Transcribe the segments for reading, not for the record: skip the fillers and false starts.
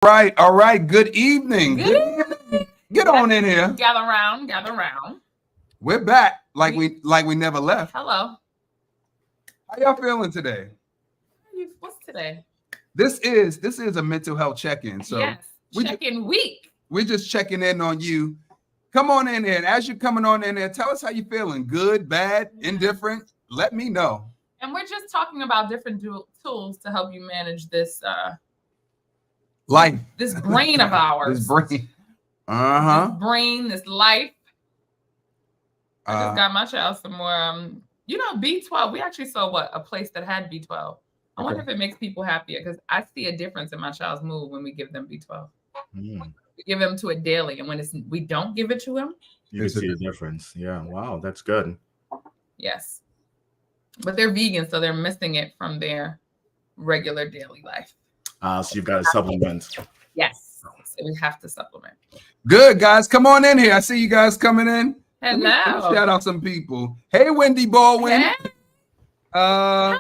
Right, all right. Good evening. Good Good evening. Get on in here. Gather round, gather round. We're back like we never left. Hello. How y'all feeling today? What's today? This is a mental health check-in. So yes, check-in week. We're just checking in on you. Come on in here. And as you're coming on in there, tell us how you feeling. Good, bad, indifferent. Let me know. And we're just talking about different tools to help you manage this life. This brain of ours. This brain. This brain, this life. I just got my child some more. B12. We actually saw a place that had B12. I wonder if it makes people happier because I see a difference in my child's mood when we give them B12. We give them to it daily, and when we don't give it to them, you can see a difference. Yeah, wow, that's good. Yes, but they're vegan, so they're missing it from their regular daily life. So you've got a supplement. Yes, so we have to supplement. Good, guys. Come on in here. I see you guys coming in. Hello. Let me shout out some people. Hey, Wendy Baldwin. Hey. We're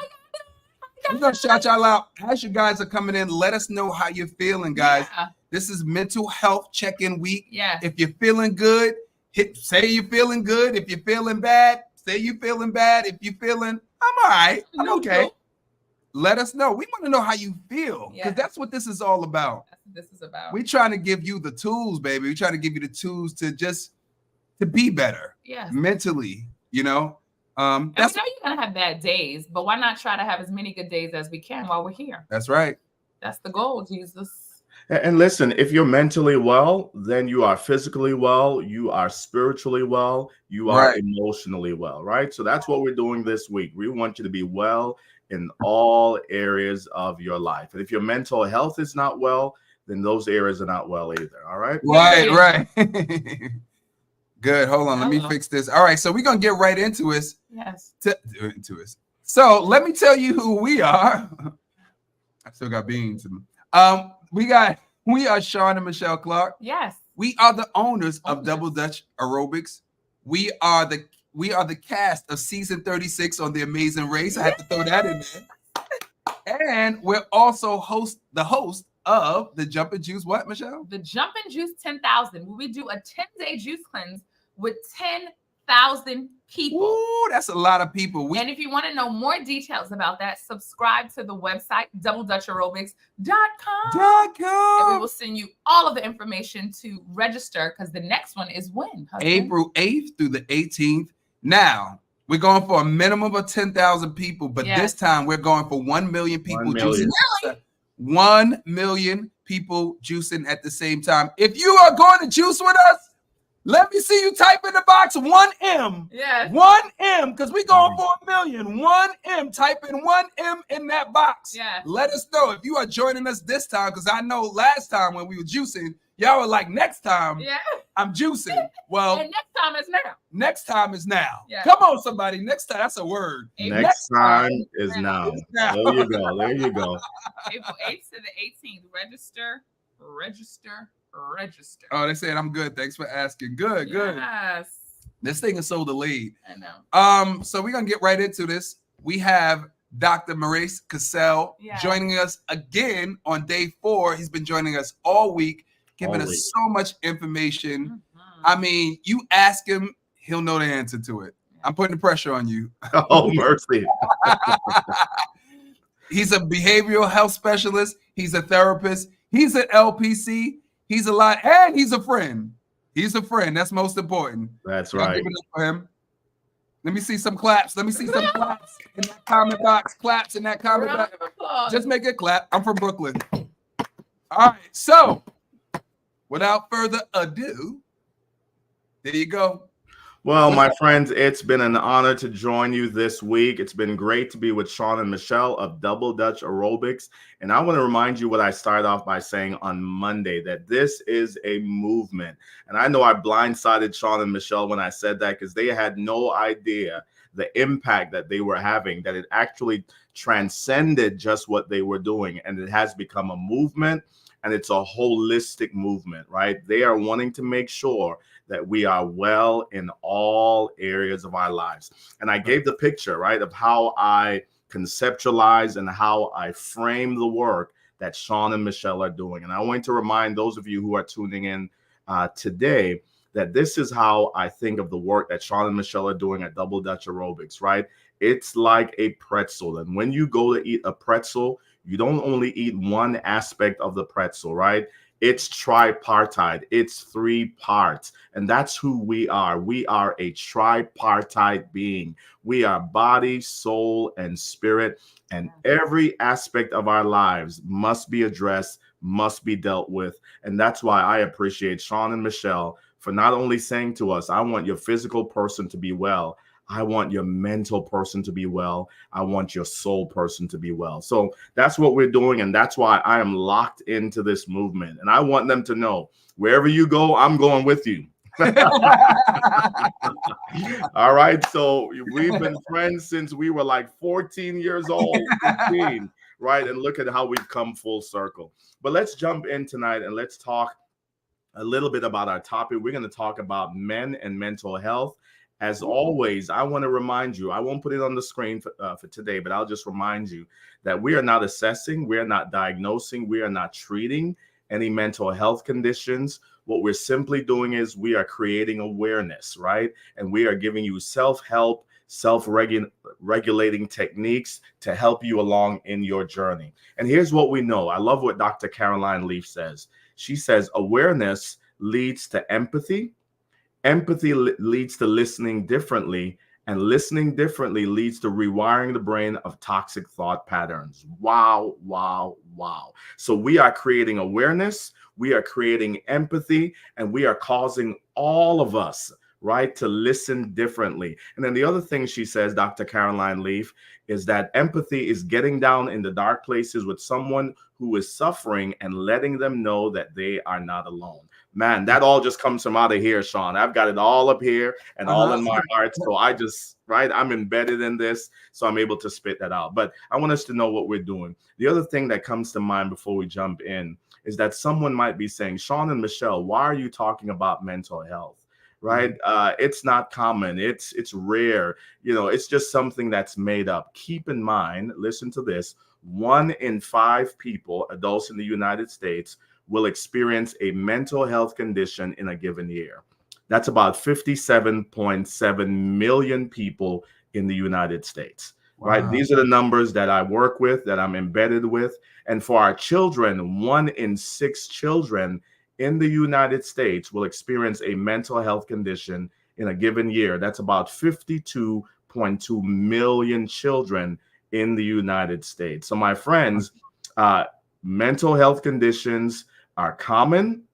going to shout y'all out. As you guys are coming in, let us know how you're feeling, guys. Yeah. This is mental health check-in week. Yeah. If you're feeling good, say you're feeling good. If you're feeling bad, say you're feeling bad. If you're feeling, I'm all right. I'm okay. Let us know. We want to know how you feel because that's what this is all about. That's what this is about. We're trying to give you the tools, baby. We're trying to give you the tools to be better. Yes. Mentally, and we know you're gonna have bad days, but why not try to have as many good days as we can while we're here? That's right. That's the goal, Jesus. And listen, if you're mentally well, then you are physically well, you are spiritually well, you are emotionally well, right? So that's what we're doing this week. We want you to be well in all areas of your life. And if your mental health is not well, then those areas are not well either. All right. Right. Good. Hold on. Let me fix this. All right. So we're going to get right into it. Yes. So let me tell you who we are. I still got beans. We are Sean and Michelle Clark. Yes. We are the owners of Double Dutch Aerobics. We are the cast of season 36 on The Amazing Race. I had to throw that in there. And we're also the host of the Jump and Juice. What, Michelle? The Jump and Juice 10,000. Where we do a 10-day juice cleanse with 10,000 people. Ooh, that's a lot of people. And if you want to know more details about that, subscribe to the website, doubledutchaerobics.com. And we will send you all of the information to register because the next one is when? Husband? April 8th through the 18th. Now, we're going for a minimum of 10,000 people, but this time we're going for 1 million people. 1 million. 1 million people juicing at the same time. If you are going to juice with us, let me see you type in the box 1M. Yes. 1M, because we're going for 1 million. 1M. Type in 1M in that box. Yeah. Let us know if you are joining us this time, because I know last time when we were juicing, y'all were like, next time I'm juicing. Well, and next time is now. Next time is now. Yeah. Come on, somebody. Next time, that's a word. Next time is now. There you go. There you go. April 8th to the 18th. Register. Oh, they said I'm good. Thanks for asking. Good. Yes. This thing is so delayed. I know. So we're gonna get right into this. We have Dr. Maurice Cassell joining us again on day 4. He's been joining us all week, giving us so much information. I mean, you ask him, he'll know the answer to it. I'm putting the pressure on you. Oh, mercy. He's a behavioral health specialist. He's a therapist. He's an LPC. He's a lot, and he's a friend. He's a friend. That's most important. That's right. Give it up for him. Let me see some claps. Let me see some claps in that comment box. Claps in that comment box. Just make it clap. I'm from Brooklyn. All right. So, without further ado, there you go. Well, my friends, it's been an honor to join you this week. It's been great to be with Sean and Michelle of Double Dutch Aerobics. And I want to remind you what I started off by saying on Monday, that this is a movement. And I know I blindsided Sean and Michelle when I said that because they had no idea the impact that they were having, that it actually transcended just what they were doing. And it has become a movement, and it's a holistic movement, right? They are wanting to make sure that we are well in all areas of our lives. And I gave the picture, right, of how I conceptualize and how I frame the work that Sean and Michelle are doing. And I want to remind those of you who are tuning in today that this is how I think of the work that Sean and Michelle are doing at Double Dutch Aerobics, right? It's like a pretzel. And when you go to eat a pretzel, you don't only eat one aspect of the pretzel, right? It's tripartite. It's 3 parts. And that's who we are. We are a tripartite being. We are body, soul, and spirit. And every aspect of our lives must be addressed, must be dealt with. And that's why I appreciate Sean and Michelle for not only saying to us, I want your physical person to be well, I want your mental person to be well, I want your soul person to be well. So that's what we're doing, and that's why I am locked into this movement. And I want them to know, wherever you go, I'm going with you. All right, so we've been friends since we were like 14 years old, 15, right? And look at how we've come full circle. But let's jump in tonight and let's talk a little bit about our topic. We're going to talk about men and mental health. As always, I want to remind you, I won't put it on the screen for today, but I'll just remind you that we are not assessing, we are not diagnosing, we are not treating any mental health conditions. What we're simply doing is we are creating awareness, right? And we are giving you self-help, self-regulating techniques to help you along in your journey. And here's what we know. I love what Dr. Caroline Leaf says. She says awareness leads to empathy. Empathy leads to listening differently, and listening differently leads to rewiring the brain of toxic thought patterns. Wow, wow, wow. So we are creating awareness, we are creating empathy, and we are causing all of us, right, to listen differently. And then the other thing she says, Dr. Caroline Leaf, is that empathy is getting down in the dark places with someone who is suffering and letting them know that they are not alone. Man, that all just comes from out of here, Sean. I've got it all up here and all in my heart. So I just, right, I'm embedded in this, so I'm able to spit that out. But I want us to know what we're doing. The other thing that comes to mind before we jump in is that someone might be saying, Sean and Michelle, why are you talking about mental health? Right? It's not common. It's rare. You know, it's just something that's made up. Keep in mind, listen to this, 1 in 5 people, adults in the United States, will experience a mental health condition in a given year. That's about 57.7 million people in the United States, right? These are the numbers that I work with, that I'm embedded with. And for our children, 1 in 6 children in the United States will experience a mental health condition in a given year. That's about 52.2 million children in the United States. So my friends, mental health conditions are common,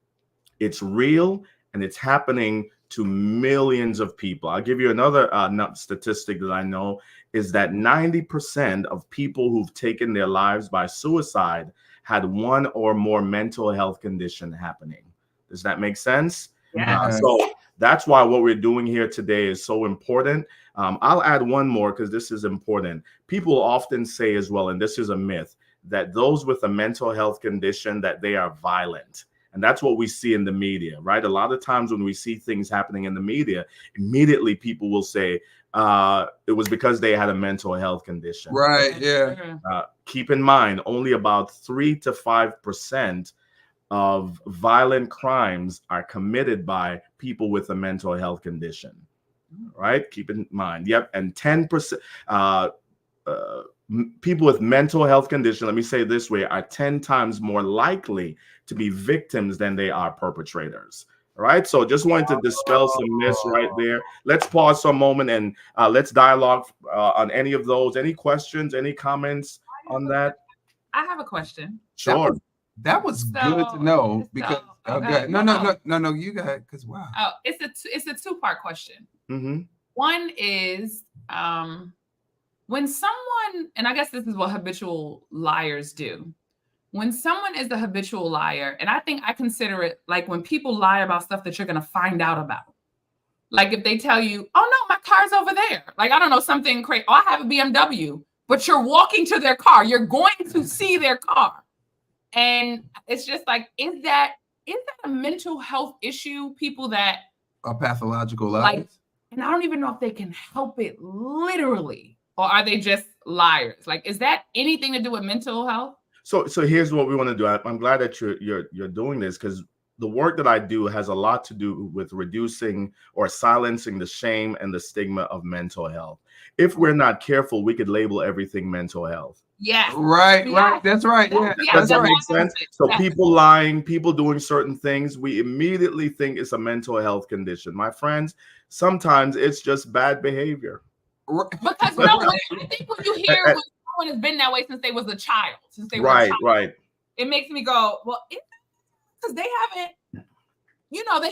it's real, and it's happening to millions of people. I'll give you another statistic that I know is that 90% of people who've taken their lives by suicide had 1 or more mental health condition happening. Does that make sense? Yeah. So that's why what we're doing here today is so important. I'll add one more because this is important. People often say as well, and this is a myth, that those with a mental health condition, that they are violent. And that's what we see in the media, right? A lot of times when we see things happening in the media, immediately people will say it was because they had a mental health condition. Right, yeah. Keep in mind, only about 3 to 5% of violent crimes are committed by people with a mental health condition, right? Keep in mind. Yep. And 10%, people with mental health condition, let me say it this way, are 10 times more likely to be victims than they are perpetrators. All right. So just wanted to dispel some myths right there. Let's pause for a moment and let's dialogue on any of those. Any questions, any comments on that? I have a question. Sure. That was good to know because no, you got it, because wow. Oh, it's a 2-part question. Mm-hmm. One is when someone, and I guess this is what habitual liars do. When someone is a habitual liar, and I consider it like when people lie about stuff that you're going to find out about. Like if they tell you, oh no, my car's over there. Like, I don't know, something crazy. Oh, I have a BMW, but you're walking to their car. You're going to see their car. And it's just like, is that a mental health issue? People that are pathological liars. Like, and I don't even know if they can help it literally, or are they just liars? Like, is that anything to do with mental health? So here's what we want to do. I'm glad that you're doing this, because the work that I do has a lot to do with reducing or silencing the shame and the stigma of mental health. If we're not careful, we could label everything mental health. Yes. Right. That's right. Yeah. Does that right. make sense? So people lying, people doing certain things, we immediately think it's a mental health condition. My friends, sometimes it's just bad behavior. Because I think when you hear when someone has been that way since they was a child, right. It makes me go, well, because they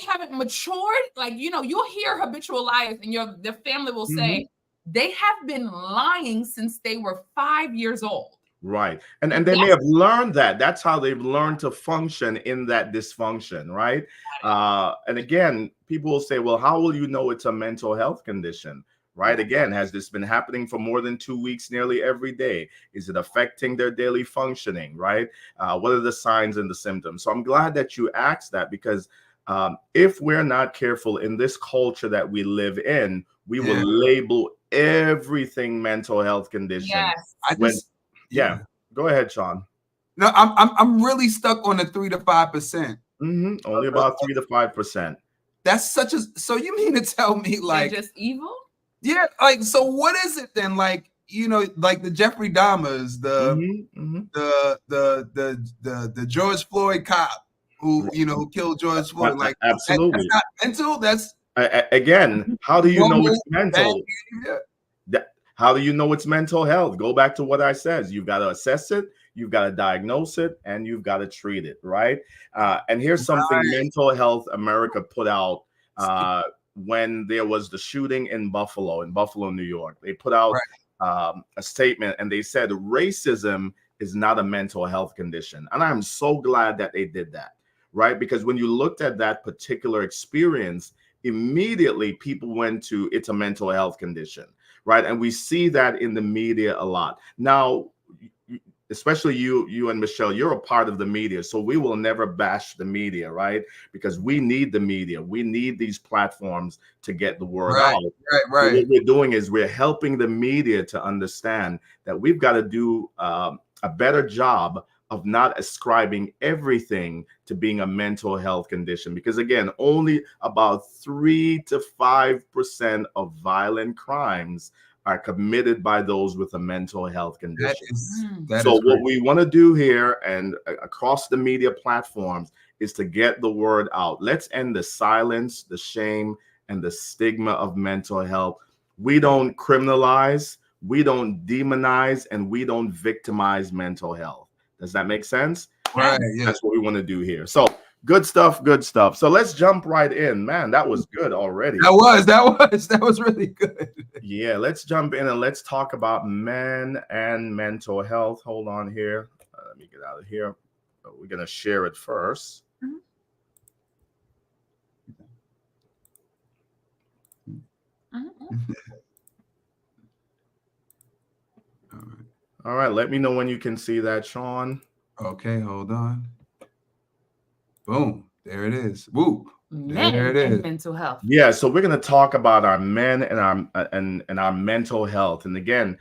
haven't matured. Like, you'll hear habitual liars, and their family will say they have been lying since they were 5 years old. Right. And they may have learned that. That's how they've learned to function in that dysfunction, right? And again, people will say, well, how will you know it's a mental health condition? Right. Again, has this been happening for more than 2 weeks, nearly every day? Is it affecting their daily functioning? Right. What are the signs and the symptoms? So I'm glad that you asked that, because if we're not careful in this culture that we live in, we will label everything mental health condition. Yes. Go ahead, Sean. No, I'm really stuck on the 3 to 5%. Only about 3 to 5%. That's so you mean to tell me like they're just evil? Yeah, like, so what is it then? Like, like the Jeffrey Dahmers, the George Floyd cop who killed George Floyd. Like, absolutely. That's not mental. That's again, how do you know it's mental? How do you know it's mental health? Go back to what I said. You've got to assess it, you've got to diagnose it, and you've got to treat it, right? And here's something Mental Health America put out when there was the shooting in Buffalo, New York. They put out a statement, and they said racism is not a mental health condition. And I'm so glad that they did that, right? Because when you looked at that particular experience, immediately people went to it's a mental health condition, right? And we see that in the media a lot. Now, especially you and Michelle, you're a part of the media, so we will never bash the media, right? Because we need the media. We need these platforms to get the word out. Right. So what we're doing is we're helping the media to understand that we've got to do a better job of not ascribing everything to being a mental health condition. Because again, only about 3 to 5% of violent crimes are committed by those with a mental health condition. So what we want to do here and across the media platforms is to get the word out. Let's end the silence, the shame, and the stigma of mental health. We don't criminalize, we don't demonize, and we don't victimize mental health. Does that make sense? Right. Yeah. That's what we want to do here. So good stuff. So let's jump right in. Man, that was good already. That was really good. Yeah, let's jump in and let's talk about men and mental health. Hold on here. Let me get out of here. We're going to share it first. All right, let me know when you can see that, Sean. Okay, hold on. Boom, there it is. Woo, there it is. Mental health. Yeah, so we're going to talk about our men and our mental health. And again,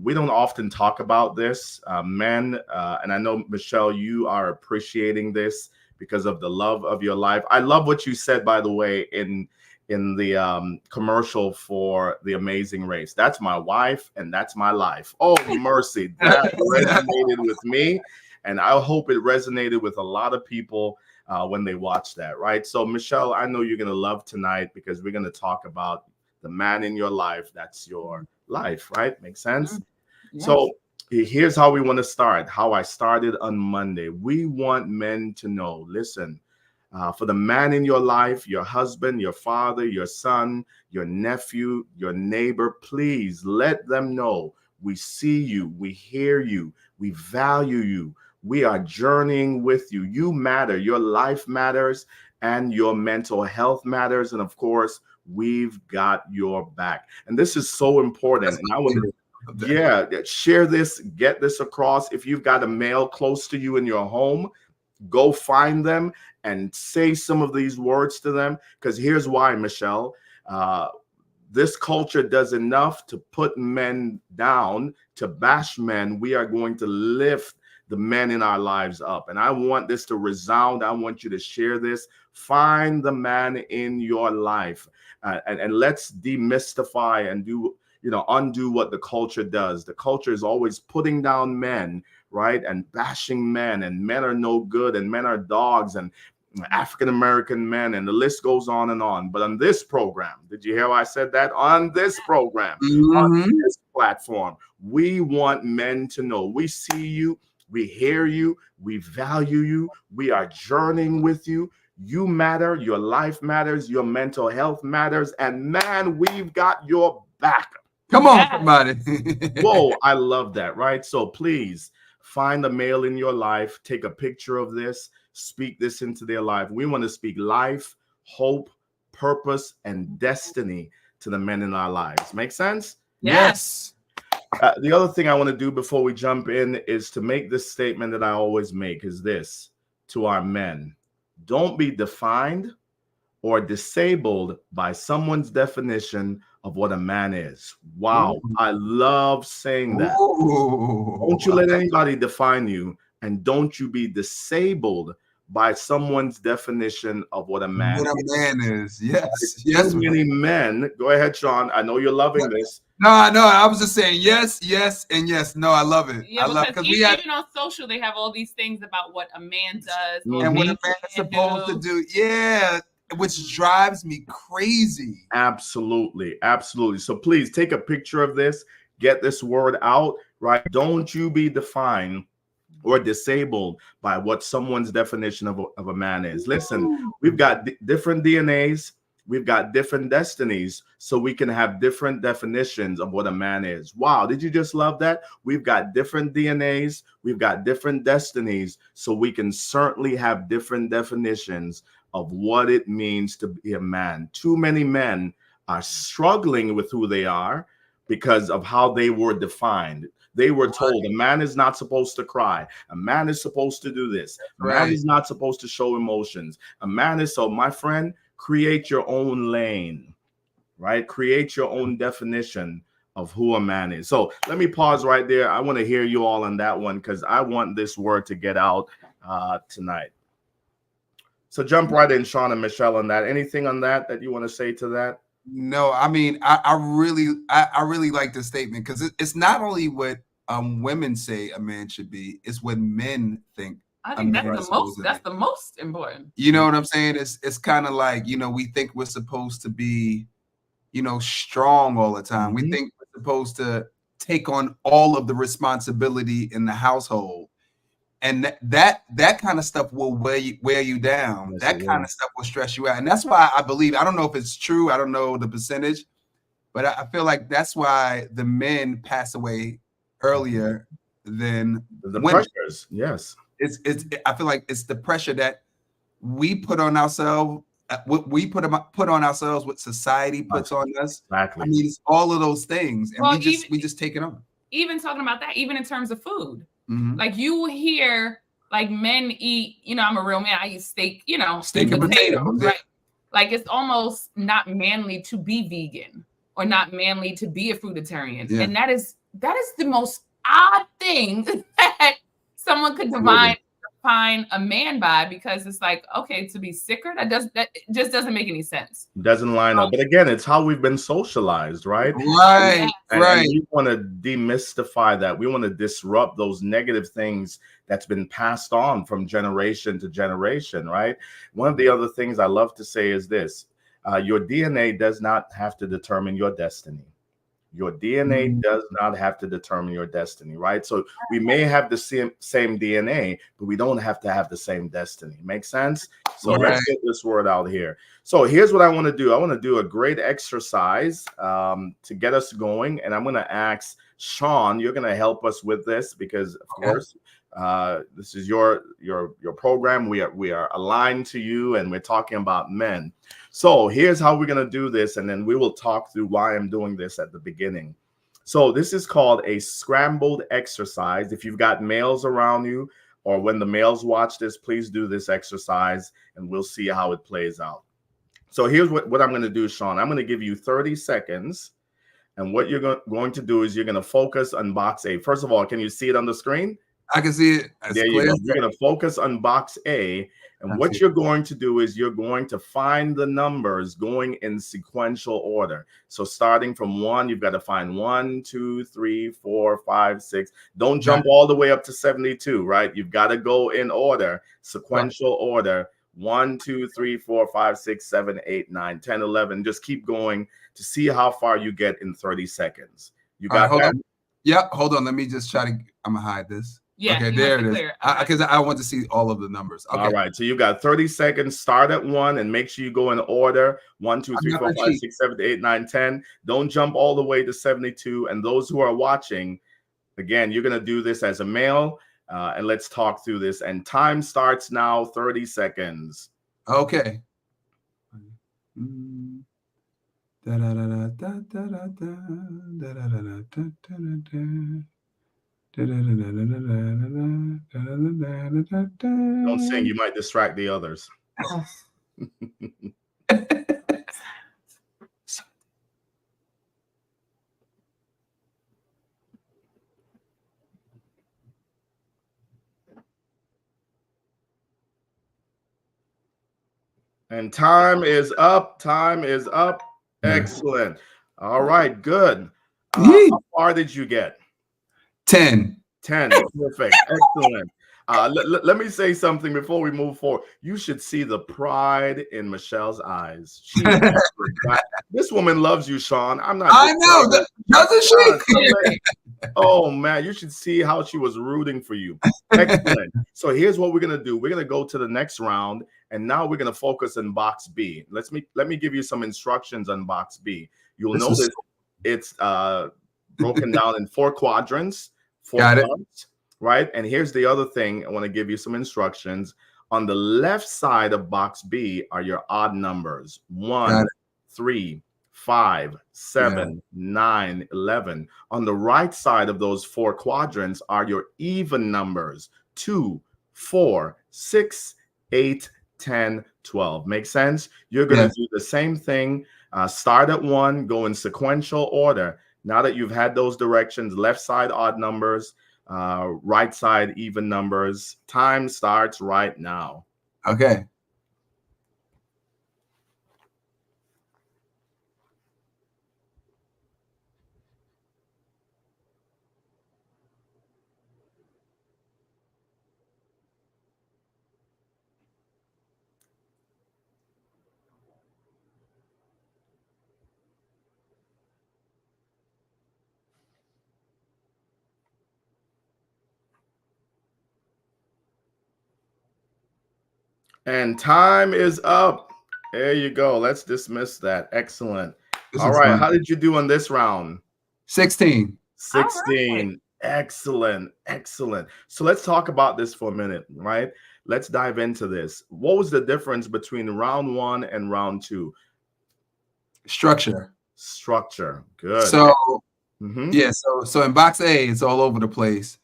we don't often talk about this, men. And I know, Michelle, you are appreciating this because of the love of your life. I love what you said, by the way, in the commercial for The Amazing Race. That's my wife and that's my life. Oh, mercy. That resonated with me. And I hope it resonated with a lot of people when they watch that, right? So, Michelle, I know you're going to love tonight because we're going to talk about the man in your life. That's your life, right? Makes sense? Yes. So here's how we want to start, how I started on Monday. We want men to know, listen, for the man in your life, your husband, your father, your son, your nephew, your neighbor, please let them know we see you, we hear you, we value you. We are journeying with you. You matter. Your life matters and your mental health matters. And of course, we've got your back. And this is so important. And I want to, share this, get this across. If you've got a male close to you in your home, go find them and say some of these words to them. Because here's why, Michelle. This culture does enough to put men down, to bash men. We are going to lift the men in our lives up. And I want this to resound. I want you to share this. Find the man in your life, and let's demystify and undo what the culture does. The culture is always putting down men, right? And bashing men, and men are no good, and men are dogs, and African-American men, and the list goes on and on. But on this program, did you hear how I said that? On this program, on this platform, we want men to know we see you, we hear you, we value you, we are journeying with you. You matter, your life matters, your mental health matters, and man, we've got your back. Come on, somebody. Whoa, I love that, right? So please find a male in your life, take a picture of this, speak this into their life. We want to speak life, hope, purpose, and destiny to the men in our lives. Make sense? Yes. The other thing I want to do before we jump in is to make this statement that I always make is this to our men. Don't be defined or disabled by someone's definition of what a man is. Wow. Ooh. I love saying that. Ooh. Don't you let anybody define you, and don't you be disabled by someone's definition of what a man is. Yes. Yes. Many men. Go ahead, Sean. I know you're loving this. No, I was just saying yes, and yes. No, I love it. Yeah, I love because even on social, they have all these things about what a man does and what a man is supposed to do. Yeah, which drives me crazy. Absolutely. So please take a picture of this. Get this word out, right? Don't you be defined or disabled by what someone's definition of a man is. Listen, we've got different DNAs. We've got different destinies, so we can have different definitions of what a man is. Wow, did you just love that? We've got different DNAs, we've got different destinies, so we can certainly have different definitions of what it means to be a man. Too many men are struggling with who they are because of how they were defined. They were told a man is not supposed to cry. A man is supposed to do this. A man is not supposed to show emotions. A man is, so my friend, create your own lane, right? Create your own definition of who a man is. So let me pause right there. I want to hear you all on that one because I want this word to get out tonight. So jump right in, Sean and Michelle, on that. Anything on that you want to say to that? No, I mean, I really like this statement because it's not only what women say a man should be, it's what men think. I think that's the most important. You know what I'm saying? It's kind of like, we think we're supposed to be, strong all the time. We think we're supposed to take on all of the responsibility in the household. And that kind of stuff will wear you down. That kind of stuff will stress you out. And that's why I believe, I don't know if it's true, I don't know the percentage, but I feel like that's why the men pass away earlier than the pressures. Yes. I feel like it's the pressure that we put on ourselves, we put on ourselves, what society puts on us. Exactly. I mean, it's all of those things, and we just take it on. Even talking about that, even in terms of food, like you will hear like men eat. I'm a real man. I eat steak. Steak and potatoes, right? Like it's almost not manly to be vegan or not manly to be a fruitarian, and that is the most odd thing that someone could define a man by, because it's like, okay, to be sicker, that just doesn't make any sense. Doesn't line up. But again, it's how we've been socialized, right? Right. And we want to demystify that. We want to disrupt those negative things that's been passed on from generation to generation, right? One of the other things I love to say is this: your DNA does not have to determine your destiny. Your DNA does not have to determine your destiny, right? So we may have the same DNA, but we don't have to have the same destiny. Make sense? So let's get this word out here. So here's what I want to do. I want to do a great exercise to get us going. And I'm going to ask Sean, you're going to help us with this because, of course, this is your program. We are aligned to you, and we're talking about men. So here's how we're going to do this, and then we will talk through why I'm doing this at the beginning. So this is called a scrambled exercise. If you've got males around you, or when the males watch this, please do this exercise, and we'll see how it plays out. So here's what I'm going to do, Sean. I'm going to give you 30 seconds, and what you're going to do is you're going to focus on box A. First of all, can you see it on the screen? I can see it. There you go. You're going to focus on box A. And what you're going to do is you're going to find the numbers going in sequential order. So starting from 1, you've got to find 1, 2, 3, 4, 5, 6. Don't jump all the way up to 72, right? You've got to go in order, sequential order. 1, 2, 3, 4, 5, 6, 7, 8, 9, 10, 11. Just keep going to see how far you get in 30 seconds. You got hold that? on. Yep. Hold on. Let me just try to. I'm gonna hide this. Yeah. Okay. There it is. Because I want to see all of the numbers. Okay. All right. So you got 30 seconds. Start at 1 and make sure you go in order. 1, 2, 3, 4, 5, 6, 7, 8, 9, 10. Don't jump all the way to 72. And those who are watching, again, you're gonna do this as a male. And let's talk through this. And time starts now. 30 seconds. Okay. Don't sing. You might distract the others. And time is up. Time is up. Excellent. All right. Good. How far did you get? 10. 10. Perfect. Excellent. Let me say something before we move forward. You should see the pride in Michelle's eyes. This woman loves you, Sean. I'm not. I know. Doesn't she? Oh, man. You should see how she was rooting for you. Excellent. So here's what we're going to do. We're going to go to the next round. And now we're going to focus on box B. Let me give you some instructions on box B. You'll notice it's broken down in 4 quadrants, 4 parts, right? And here's the other thing. I want to give you some instructions. On the left side of box B are your odd numbers. 1, 3, 5, 7, 9, 11. On the right side of those 4 quadrants are your even numbers. 2, 4, 6, 8, 10, 12. Make sense? You're going to do the same thing. Start at 1, go in sequential order. Now that you've had those directions, left side odd numbers, right side even numbers. Time starts right now. Okay. And time is up. There you go. Let's dismiss that. Excellent. All right. How did you do on this round? 16. 16. Right. Excellent. Excellent. So let's talk about this for a minute, right? Let's dive into this. What was the difference between round 1 and round 2? Structure. Structure. Good. So yeah, so in box A, it's all over the place.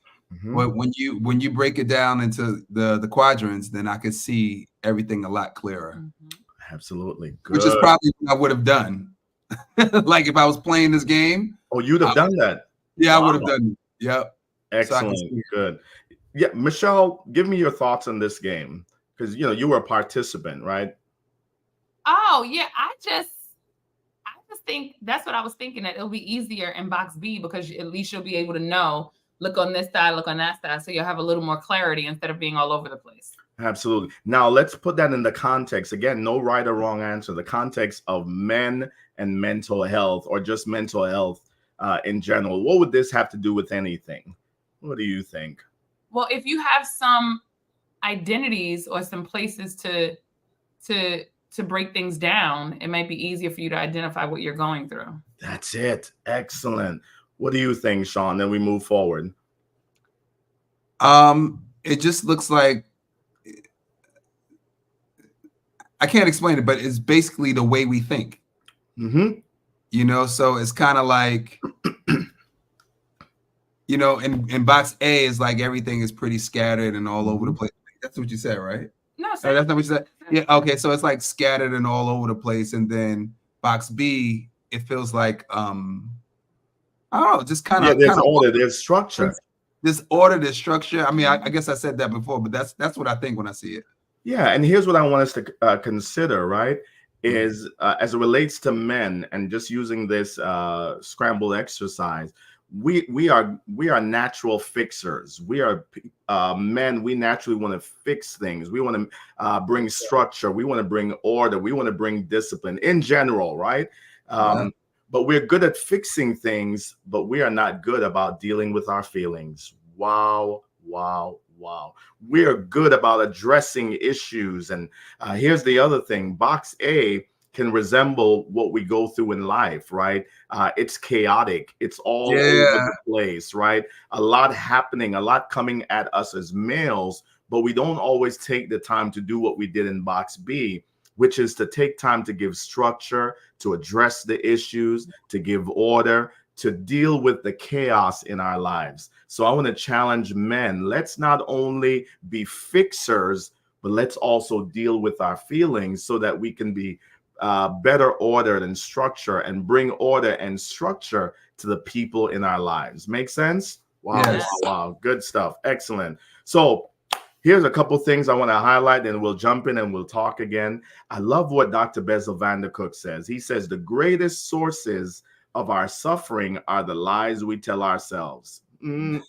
But when you break it down into the quadrants, then I could see everything a lot clearer. Absolutely. Good. Which is probably what I would have done. Like if I was playing this game. Oh, you'd have done that. Yeah, I would have done it. Yep. Excellent. So good. Yeah, Michelle, give me your thoughts on this game. Because you were a participant, right? Oh, yeah. I just think that's what I was thinking, that it'll be easier in box B because at least you'll be able to know, look on this side, look on that side. So you'll have a little more clarity instead of being all over the place. Absolutely. Now let's put that in the context. Again, no right or wrong answer. The context of men and mental health, or just mental health in general. What would this have to do with anything? What do you think? Well, if you have some identities or some places to break things down, it might be easier for you to identify what you're going through. That's it. Excellent. What do you think, Sean? Then we move forward. It just looks like, I can't explain it, but it's basically the way we think. So it's kind of like, in box A is like everything is pretty scattered and all over the place. That's what you said, right? No, that's not what you said. Yeah. Okay. So it's like scattered and all over the place. And then box B, it feels like, I don't know, just kind of. Yeah, there's order, there's structure. this order, this structure. I mean, I guess I said that before, but that's what I think when I see it. Yeah, and here's what I want us to consider, right? Is as it relates to men, and just using this scrambled exercise, we are natural fixers. We are men. We naturally want to fix things. We want to bring structure. We want to bring order. We want to bring discipline in general, right? But we're good at fixing things, but we are not good about dealing with our feelings. Wow, wow, wow. We're good about addressing issues. And here's the other thing. Box A can resemble what we go through in life, right? It's chaotic. It's all over the place, right? A lot happening, a lot coming at us as males, but we don't always take the time to do what we did in box B, which is to take time to give structure, to address the issues, to give order, to deal with the chaos in our lives. So I want to challenge men. Let's not only be fixers, but let's also deal with our feelings so that we can be better ordered and structure and bring order and structure to the people in our lives. Make sense? Wow, wow. Good stuff. Excellent. So here's a couple things I want to highlight, and we'll jump in and we'll talk again. I love what Dr. Bessel van der Kolk says. He says the greatest sources of our suffering are the lies we tell ourselves. He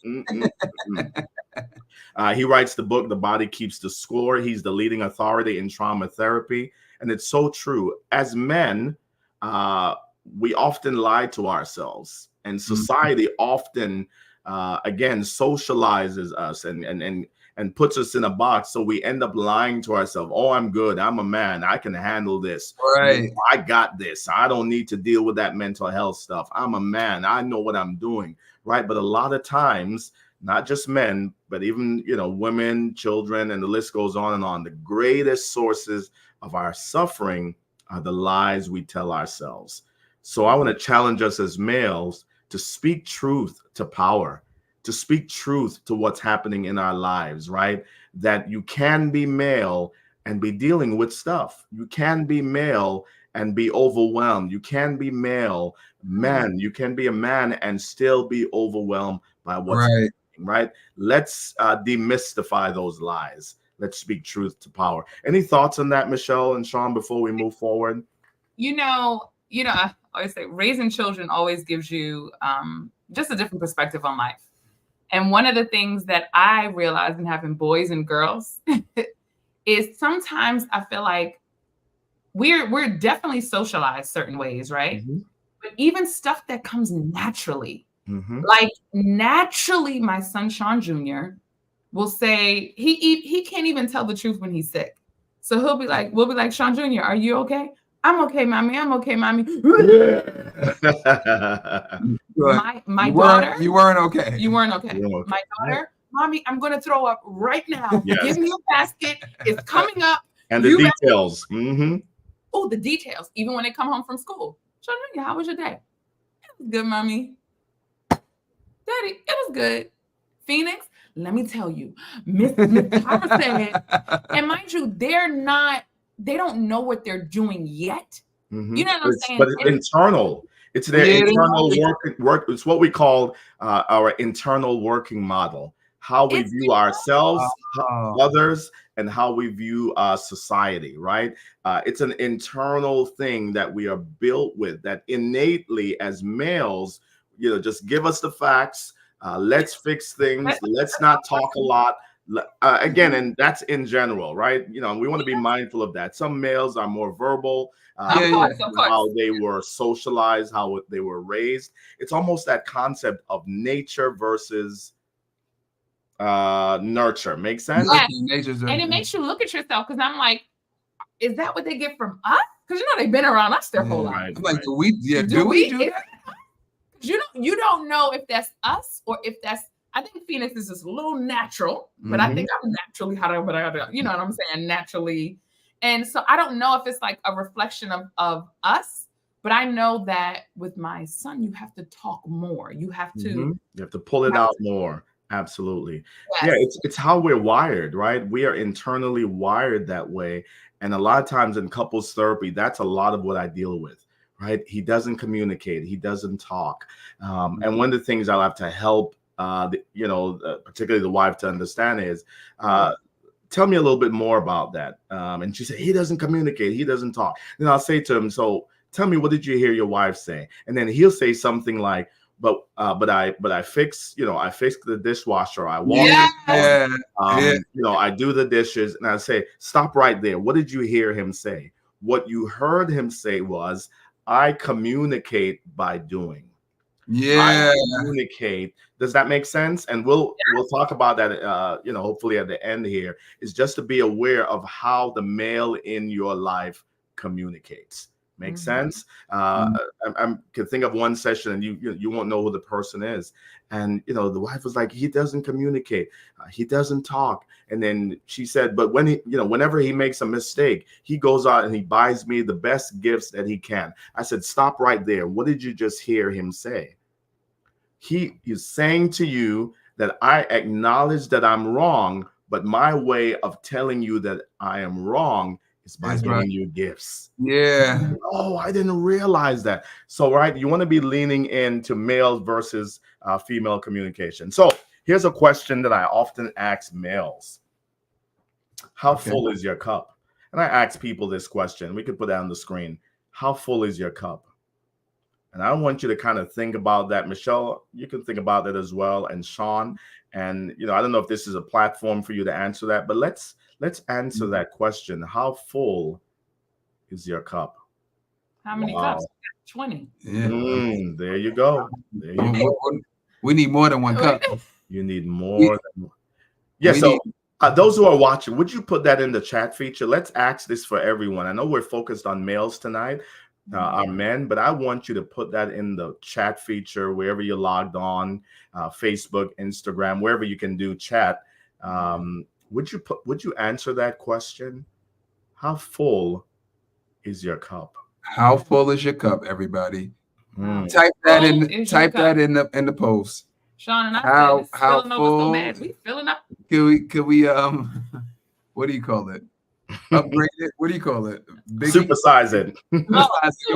writes the book, The Body Keeps the Score. He's the leading authority in trauma therapy. And it's so true. As men, we often lie to ourselves. And society often, again, socializes us and puts us in a box. So we end up lying to ourselves. Oh, I'm good. I'm a man. I can handle this. Right. I got this. I don't need to deal with that mental health stuff. I'm a man. I know what I'm doing. Right. But a lot of times, not just men, but even, women, children, and the list goes on and on. The greatest sources of our suffering are the lies we tell ourselves. So I want to challenge us as males to speak truth to power, to speak truth to what's happening in our lives, right? That you can be male and be dealing with stuff. You can be male and be overwhelmed. You can be man. You can be a man and still be overwhelmed by what's happening, right? Let's demystify those lies. Let's speak truth to power. Any thoughts on that, Michelle and Sean, before we move forward? I always say raising children always gives you just a different perspective on life. And one of the things that I realized in having boys and girls is sometimes I feel like we're definitely socialized certain ways, right? But even stuff that comes naturally, like naturally, my son Sean Jr. will say he can't even tell the truth when he's sick. So we'll be like, Sean Jr., are you okay? I'm okay, mommy. I'm okay, mommy. My daughter. You weren't okay. You weren't okay. My daughter, mommy, I'm going to throw up right now. Yes. Give me a basket. It's coming up. And the details. Oh, the details. Even when they come home from school. Sean Jr., how was your day? It was good, mommy. Daddy, it was good. Phoenix, let me tell you, Miss Tara said, and mind you, they don't know what they're doing yet. You know what I'm saying? But it's internal. It's their internal work. It's what we call our internal working model. How we view ourselves, others, and how we view society, right? It's an internal thing that we are built with, that innately as males, just give us the facts. Let's fix things. Let's not talk a lot. Again, and that's in general, right? We want to be mindful of that. Some males are more verbal, how they were socialized, how they were raised. It's almost that concept of nature versus nurture. Make sense? Yes. And it makes you look at yourself, because I'm like, is that what they get from us? Because they've been around us their whole life. I'm like, do we do that? You don't know if that's us or if that's. I think Phoenix is just a little natural, but I think I'm naturally you know what I'm saying, naturally. And so I don't know if it's like a reflection of us, but I know that with my son, you have to talk more. You have to. You have to pull it out more. Absolutely. Yes. Yeah, it's how we're wired, right? We are internally wired that way. And a lot of times in couples therapy, that's a lot of what I deal with, right? He doesn't communicate. He doesn't talk. And one of the things I have to help particularly the wife, to understand is, tell me a little bit more about that. And she said, he doesn't communicate. He doesn't talk. Then I'll say to him, so tell me, what did you hear your wife say? And then he'll say something like, but I fixed the dishwasher. I washed I do the dishes. And I say, stop right there. What did you hear him say? What you heard him say was, I communicate by doing. Yeah. I communicate. Does that make sense? And we'll talk about that, hopefully at the end here, is just to be aware of how the male in your life communicates. Makes sense? I can think of one session, and you won't know who the person is. And, the wife was like, he doesn't communicate. He doesn't talk. And then she said, but when whenever he makes a mistake, he goes out and he buys me the best gifts that he can. I said, stop right there. What did you just hear him say? He is saying to you that I acknowledge that I'm wrong, but my way of telling you that I am wrong is by giving you gifts. Yeah. Oh, I didn't realize that. So, right, you want to be leaning into male versus female communication. So here's a question that I often ask males. How full is your cup? And I ask people this question. We could put that on the screen. How full is your cup? And I want you to kind of think about that. Michelle, you can think about that as well. And Sean, and I don't know if this is a platform for you to answer that, but let's answer that question. How full is your cup? How many cups? 20. Yeah. There you go. We need more than one cup. You need more than one. Yeah. So those who are watching, would you put that in the chat feature? Let's ask this for everyone. I know we're focused on males tonight. Our men, but I want you to put that in the chat feature wherever you're logged on, Facebook, Instagram, wherever you can do chat. Would you answer that question? How full is your cup? How full is your cup, everybody? Type that in the post. Sean and I how filling full? Over so mad. We filling up. Could we what do you call it? Upgrade it. What do you call it? Supersize it. Can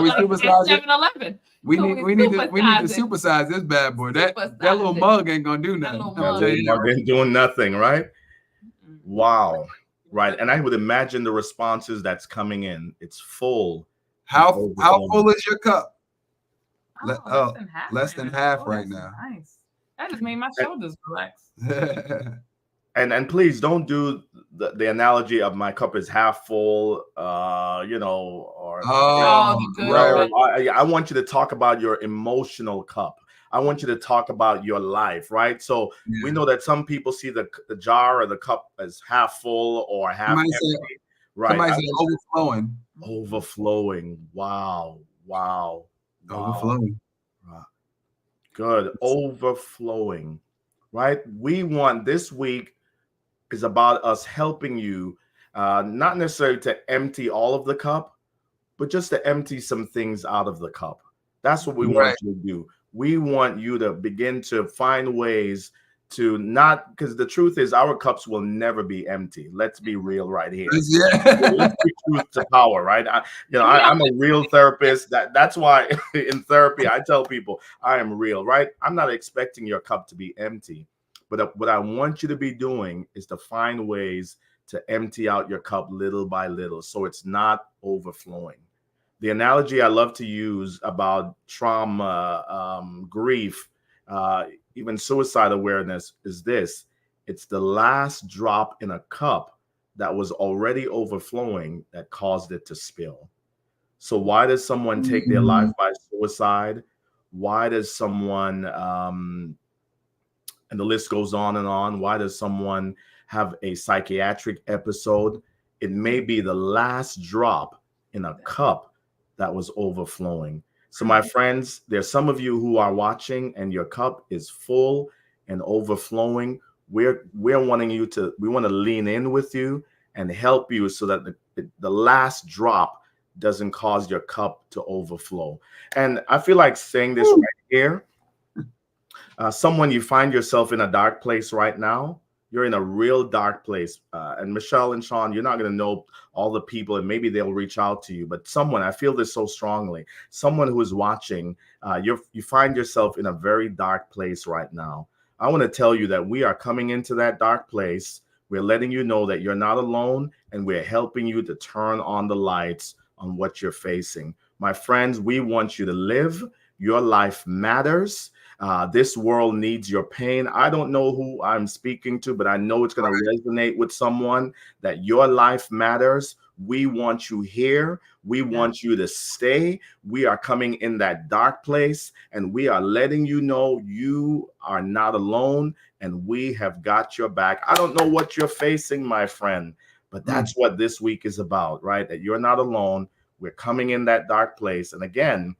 we supersize it? 7-Eleven. We need to supersize this bad boy. That little mug ain't gonna do nothing. That little mug ain't doing nothing, right? Wow. Right. And I would imagine the responses that's coming in. It's full. How full is your cup? Less than half right now. Nice. That just made my shoulders relax. And please don't do the analogy of my cup is half full, I want you to talk about your emotional cup. I want you to talk about your life, right? So we know that some people see the jar or the cup as half full or half empty, right? Somebody say overflowing. Overflowing. Wow. Overflowing. Good. Overflowing, right? We want this week is about us helping you, not necessarily to empty all of the cup, but just to empty some things out of the cup. That's what we want you to do. We want you to begin to find ways to not, because the truth is our cups will never be empty. Let's be real right here. Let's be truth to power, right? I'm a real therapist. That's why in therapy I tell people I am real, right? I'm not expecting your cup to be empty, but what I want you to be doing is to find ways to empty out your cup little by little so it's not overflowing. The analogy I love to use about trauma, grief, even suicide awareness is this. It's the last drop in a cup that was already overflowing that caused it to spill. So why does someone take their life by suicide? Why does someone, and the list goes on and on, why does someone have a psychiatric episode? It may be the last drop in a cup that was overflowing. So my friends, there's some of you who are watching and your cup is full and overflowing. We want to lean in with you and help you so that the last drop doesn't cause your cup to overflow. And I feel like saying this right here. Someone, you find yourself in a dark place right now. You're in a real dark place. And Michelle and Sean, you're not going to know all the people, and maybe they'll reach out to you. But someone, I feel this so strongly, someone who is watching, you find yourself in a very dark place right now. I want to tell you that we are coming into that dark place. We're letting you know that you're not alone, and we're helping you to turn on the lights on what you're facing. My friends, we want you to live. Your life matters. This world needs your pain. I don't know who I'm speaking to, but I know it's going to resonate with someone that your life matters. We want you here. We want you to stay. We are coming in that dark place, and we are letting you know you are not alone, and we have got your back. I don't know what you're facing, my friend, but that's what this week is about, right? That you're not alone. We're coming in that dark place. And again,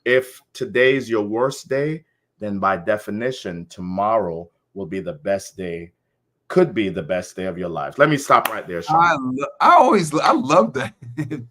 if today's your worst day, then by definition, tomorrow will be the best day, could be the best day of your life. Let me stop right there, Sean. I love that.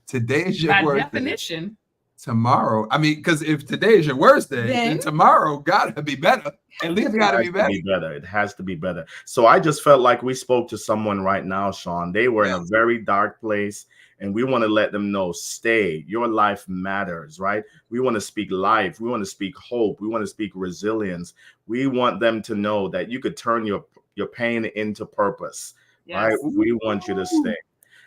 Today's your by worst definition. Day. Tomorw, I mean, because if today is your worst day, then tomorrow gotta be better. At least it gotta be better. It has to be better. So I just felt like we spoke to someone right now, Sean. They were in a very dark place, and we want to let them know, stay. Your life matters, right? We want to speak life. We want to speak hope. We want to speak resilience. We want them to know that you could turn your pain into purpose, right? We want you to stay.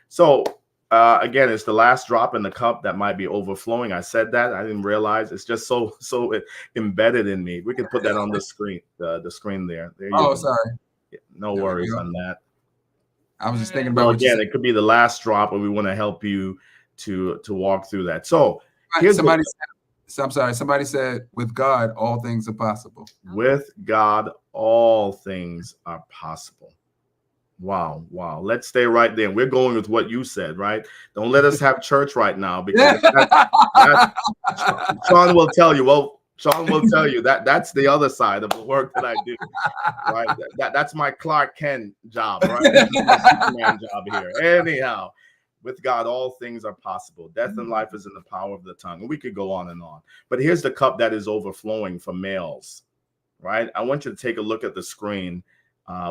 So again, it's the last drop in the cup that might be overflowing. I said that. I didn't realize. It's just so embedded in me. We can put that on the screen, the screen there. There you go. Sorry. No worries on that. I was just thinking about again, it could be the last drop, and we want to help you to walk through that. So here's somebody said, I'm sorry, somebody said, with God, all things are possible. With God, all things are possible. Wow. Let's stay right there. We're going with what you said, right? Don't let us have church right now, because Sean will tell you. Well, Sean will tell you that's the other side of the work that I do, right? That's my Clark Kent job, right? That's my Superman job here. Anyhow, with God, all things are possible. Death and life is in the power of the tongue. And we could go on and on. But here's the cup that is overflowing for males, right? I want you to take a look at the screen.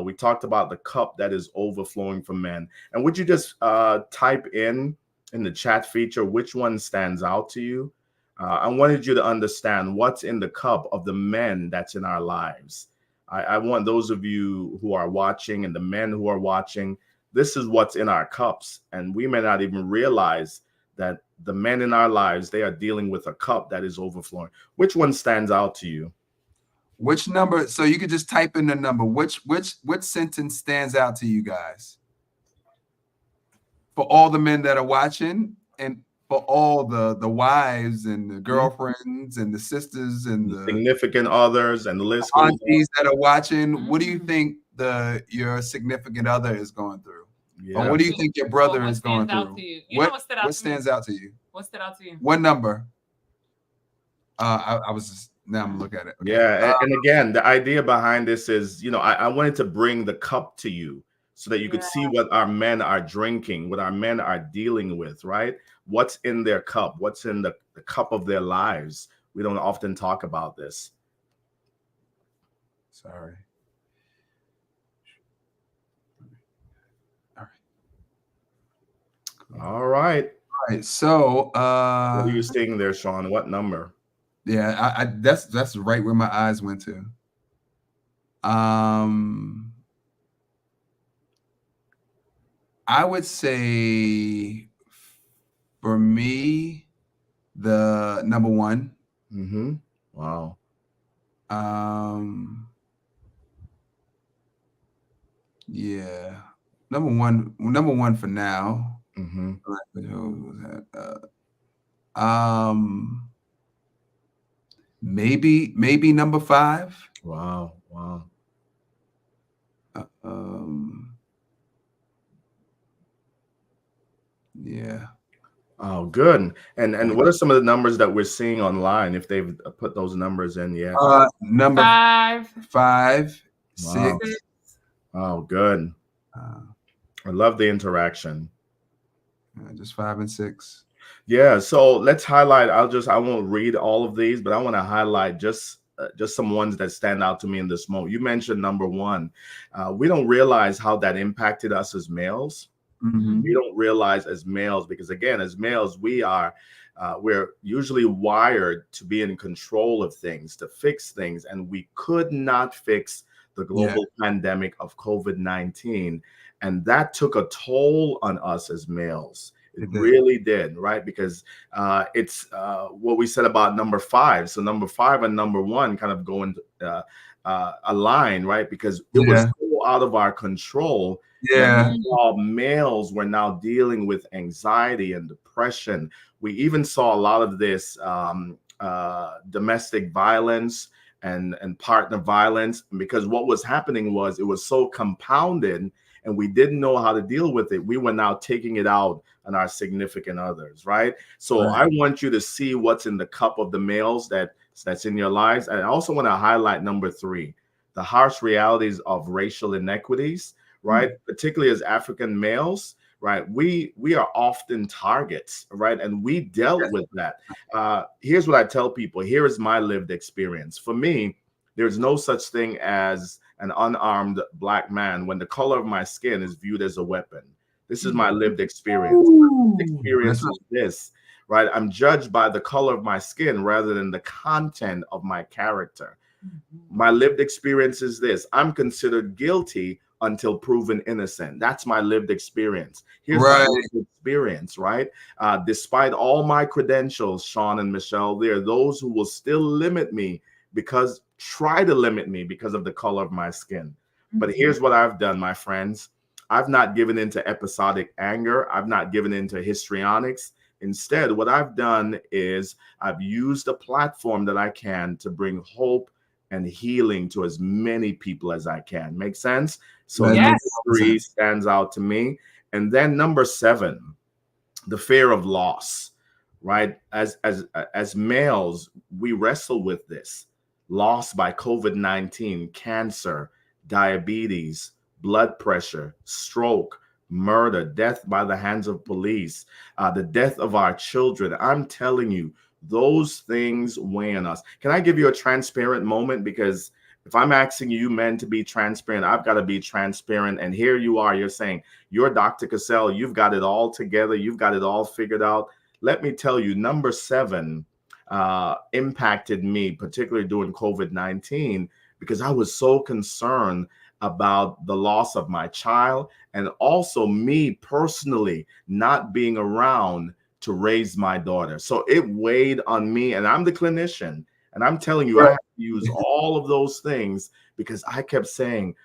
We talked about the cup that is overflowing for men. And would you just type in the chat feature which one stands out to you? I wanted you to understand what's in the cup of the men that's in our lives. I want those of you who are watching and the men who are watching, this is what's in our cups. And we may not even realize that the men in our lives, they are dealing with a cup that is overflowing. Which one stands out to you? Which number? So you could just type in the number. Which sentence stands out to you guys? For all the men that are watching, and for all the wives and the girlfriends and the sisters and the significant others and the list aunties that are watching, what do you think your significant other is going through? Or what do you think your brother is going through? What stands out to you? What stood out to you? What number? I was just now I'm looking at it. Okay. Yeah, and again, the idea behind this is, I wanted to bring the cup to you so that you could see what our men are drinking, what our men are dealing with, right? What's in their cup? What's in the cup of their lives? We don't often talk about this. Sorry. All right. So what are you seeing there, Sean? What number? Yeah, that's right where my eyes went to. I would say for me, the number one. Mm-hmm. Wow. Yeah. Number one for now. Mm-hmm. Maybe number 5. Wow. Yeah. Oh, good. And what are some of the numbers that we're seeing online, if they've put those numbers in yet? Number 5, 6. Wow. Oh, good. I love the interaction. Just 5 and 6. Yeah. So let's highlight. I won't read all of these, but I want to highlight just some ones that stand out to me in this moment. You mentioned number 1. We don't realize how that impacted us as males. Mm-hmm. We don't realize as males, because again, as males, we're usually wired to be in control of things, to fix things, and we could not fix the global pandemic of COVID-19. And that took a toll on us as males. It really did, right? Because it's what we said about number 5. So number 5 and number 1 kind of go into align, right? Because it was so out of our control. All males were now dealing with anxiety and depression. We even saw a lot of this domestic violence and partner violence, because what was happening was it was so compounded and we didn't know how to deal with it. We were now taking it out on our significant others, right? So I want you to see what's in the cup of the males that's in your lives. And I also want to highlight number 3, the harsh realities of racial inequities, right? Particularly as African males, right? We are often targets, right? And we dealt with that. Here's what I tell people. Here is my lived experience. For me, there's no such thing as an unarmed Black man when the color of my skin is viewed as a weapon. This is my lived experience. My lived experience is this, right? I'm judged by the color of my skin rather than the content of my character. My lived experience is this. I'm considered guilty until proven innocent. That's my lived experience. Here's my lived experience, right? Despite all my credentials, Sean and Michelle, there are those who will still limit me try to limit me because of the color of my skin. But here's what I've done, my friends. I've not given into episodic anger. I've not given into histrionics. Instead, what I've done is I've used a platform that I can to bring hope and healing to as many people as I can. Make sense? So number 3 stands out to me. And then number 7, the fear of loss, right? As males, we wrestle with this. Loss by COVID-19, cancer, diabetes, blood pressure, stroke, murder, death by the hands of police, the death of our children. I'm telling you, those things weigh on us. Can I give you a transparent moment? Because if I'm asking you men to be transparent, I've got to be transparent. And here you are, you're saying, you're Dr. Cassell, you've got it all together. You've got it all figured out. Let me tell you, number 7 impacted me, particularly during COVID-19, because I was so concerned about the loss of my child and also me personally not being around to raise my daughter. So it weighed on me, and I'm the clinician, and I'm telling you, I have to use all of those things because I kept saying,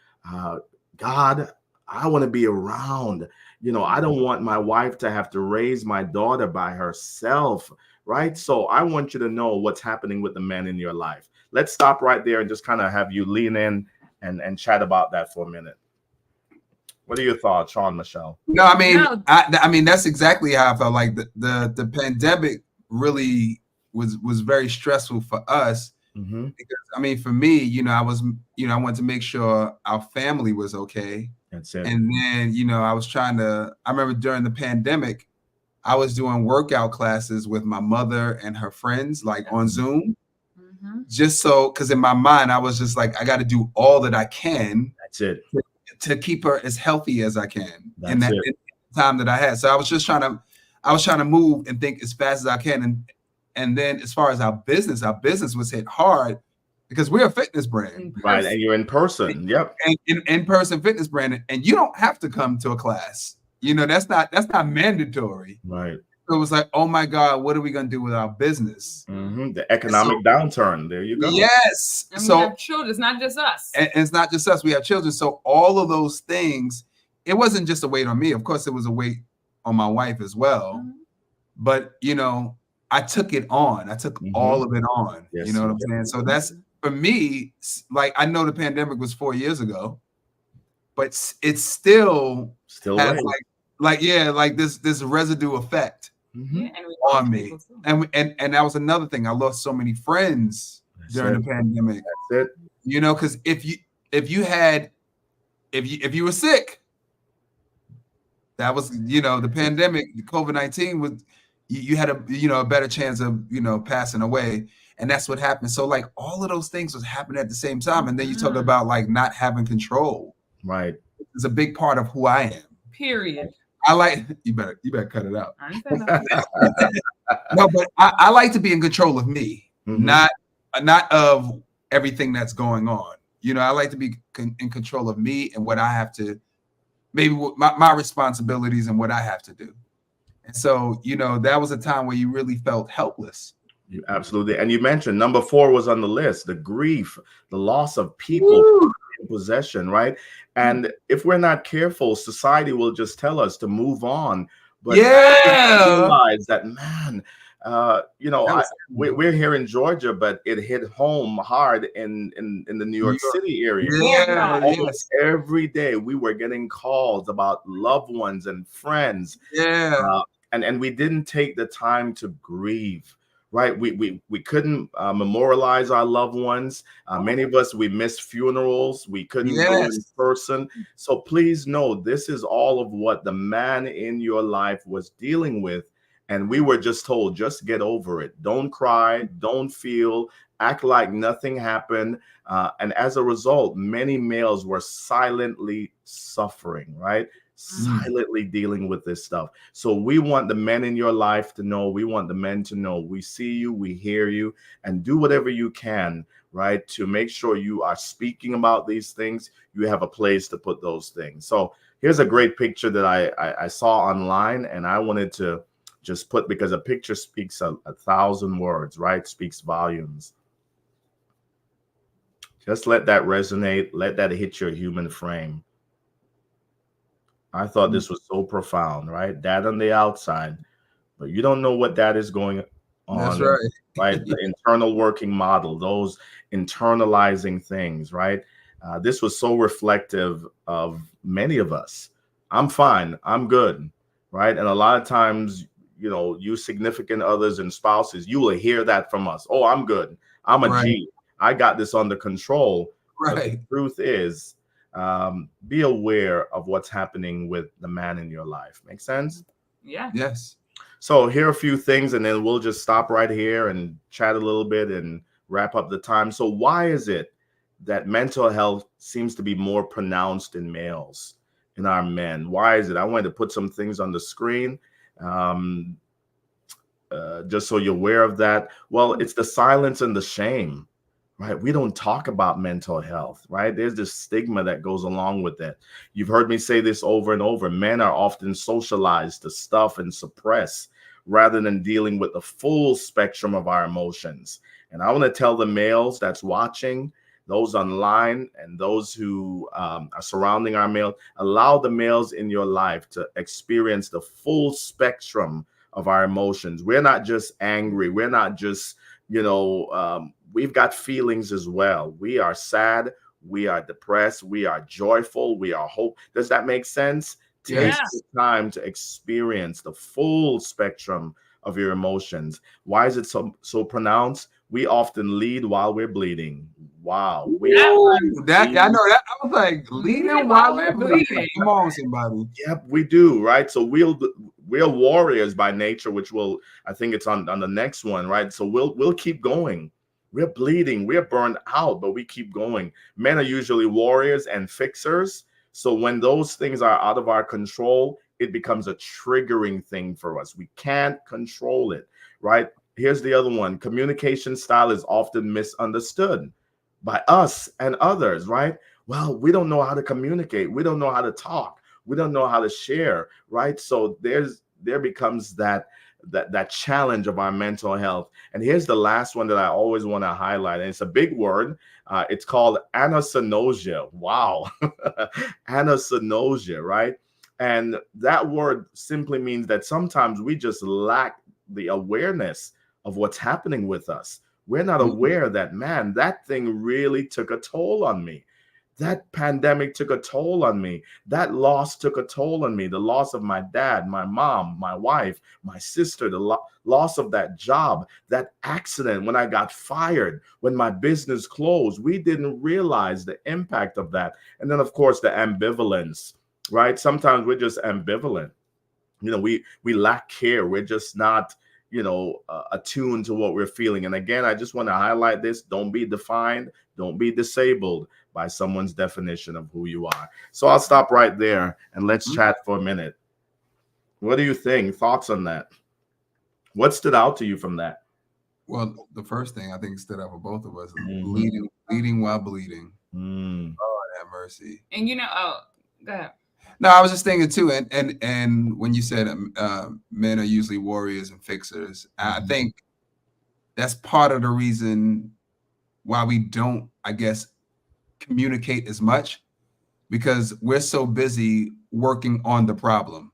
God, I want to be around. I don't want my wife to have to raise my daughter by herself, right? So I want you to know what's happening with the men in your life. Let's stop right there and just kind of have you lean in and chat about that for a minute. What are your thoughts, Sean, Michelle? No, I mean, I mean, that's exactly how I felt. Like the pandemic really was very stressful for us. Because I mean, for me, I wanted to make sure our family was okay. That's it. And then, I was I remember during the pandemic, I was doing workout classes with my mother and her friends, like on Zoom. Just so, because in my mind, I was just like, I got to do all that I can. That's it. To keep her as healthy as I can in the time that I had. So I was just trying to move and think as fast as I can. And then as far as our business was hit hard because we're a fitness brand. Right. And you're in person. Yep. And in-person fitness brand. And you don't have to come to a class. That's not mandatory. Right. So it was like, oh my God, what are we going to do with our business? The economic downturn. There you go. Yes. And we have children. It's not just us. And it's not just us. We have children. So all of those things, it wasn't just a weight on me. Of course, it was a weight on my wife as well. But, I took it on. I took all of it on. Yes, you know what I'm saying? So that's, for me, like, I know the pandemic was 4 years ago, but it's still has like this residue effect on me. And that was another thing. I lost so many friends during the pandemic. That's it. Because if you were sick, that was the pandemic, the COVID-19 was, you had a better chance of passing away, and that's what happened. So like all of those things was happening at the same time, and then you talk about like not having control. Right, it's a big part of who I am. Period. I like you better cut it out. No, but I like to be in control of me, not of everything that's going on. You know, I like to be in control of me and what I have to, maybe my responsibilities and what I have to do. And so, you know, that was a time where you really felt helpless. Absolutely. And you mentioned number 4 was on the list, the grief, the loss of people in possession, right? And if we're not careful, society will just tell us to move on. But realize that, man, you know, we're here in Georgia, but it hit home hard in the New York City area. Almost every day we were getting calls about loved ones and friends. And we didn't take the time to grieve. Right, we couldn't memorialize our loved ones. Many of us, we missed funerals. We couldn't go in person. So please know, this is all of what the man in your life was dealing with, and we were just told, just get over it. Don't cry. Don't feel. Act like nothing happened. And as a result, many males were silently suffering. Right. Silently dealing with this stuff. So we want the men in your life to know, we want the men to know, we see you, we hear you, and do whatever you can, right, to make sure you are speaking about these things. You have a place to put those things. So here's a great picture that I saw online, and I wanted to just put, because a picture speaks 1,000 words, right? Speaks volumes. Just let that resonate. Let that hit your human frame. I thought this was so profound, right? Dad on the outside, but you don't know what that is going on. That's right. Right? The internal working model, those internalizing things, right? This was so reflective of many of us. I'm fine. I'm good, right? And a lot of times, you know, you significant others and spouses, you will hear that from us. Oh, I'm good. I'm a G. I got this under control. Right. But the truth is, be aware of what's happening with the man in your life. Make sense? Yeah. Yes. So here are a few things, and then we'll just stop right here and chat a little bit and wrap up the time. So why is it that mental health seems to be more pronounced in males, in our men? Why is it? I wanted to put some things on the screen just so you're aware of that. Well, it's the silence and the shame. Right. We don't talk about mental health, right? There's this stigma that goes along with it. You've heard me say this over and over. Men are often socialized to stuff and suppress rather than dealing with the full spectrum of our emotions. And I want to tell the males that's watching, those online, and those who are surrounding our male, allow the males in your life to experience the full spectrum of our emotions. We're not just angry. We're not just, you know, we've got feelings as well. We are sad. We are depressed. We are joyful. We are hope. Does that make sense? Take the time to experience the full spectrum of your emotions. Why is it so pronounced? We often lead while we're bleeding. Wow. I know that. I was like, leading while we're bleeding. Come on, somebody. Yep, we do, right? So we're warriors by nature, which I think it's on the next one, right? So we'll keep going. We're bleeding, we're burned out, but we keep going. Men are usually warriors and fixers. So when those things are out of our control, it becomes a triggering thing for us. We can't control it, right? Here's the other one. Communication style is often misunderstood by us and others, right? Well, we don't know how to communicate. We don't know how to talk. We don't know how to share, right? So there becomes that challenge of our mental health. And here's the last one that I always want to highlight. And it's a big word. It's called anosognosia. Wow. Anosognosia, right? And that word simply means that sometimes we just lack the awareness of what's happening with us. We're not aware that, man, that thing really took a toll on me. That pandemic took a toll on me. That loss took a toll on me. The loss of my dad, my mom, my wife, my sister, the loss of that job, that accident when I got fired, when my business closed. We didn't realize the impact of that. And then, of course, the ambivalence, right? Sometimes we're just ambivalent. You know, we lack care. We're just not, you know, attuned to what we're feeling. And again, I just want to highlight this. Don't be defined. Don't be disabled by someone's definition of who you are. So I'll stop right there and let's chat for a minute. What do you think? Thoughts on that? What stood out to you from that? Well, the first thing I think stood out for both of us is leading while bleeding. Lord have mercy. And you know, oh, go ahead. No, I was just thinking too, and when you said men are usually warriors and fixers, I think that's part of the reason why we don't, I guess, communicate as much, because we're so busy working on the problem.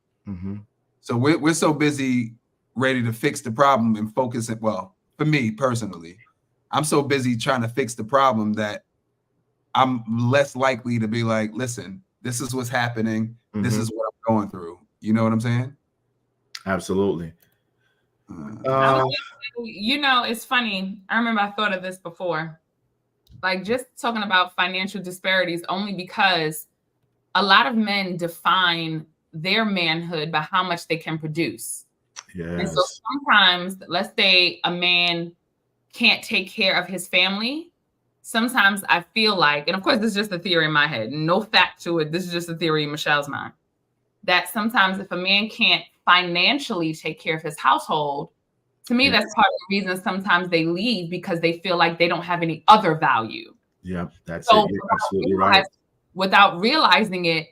So we're so busy ready to fix the problem and focus it. Well, for me personally, I'm so busy trying to fix the problem that I'm less likely to be like, listen, this is what's happening. This is what I'm going through. You know what I'm saying? Absolutely. You know, it's funny. I remember I thought of this before. Like, just talking about financial disparities, only because a lot of men define their manhood by how much they can produce. Yes. And so sometimes, let's say a man can't take care of his family. Sometimes I feel like, and of course, this is just a theory in my head, no fact to it. This is just a theory in Michelle's mind, that sometimes if a man can't financially take care of his household, to me, that's part of the reason sometimes they leave, because they feel like they don't have any other value. Yeah, that's it. You're absolutely right. Without realizing it,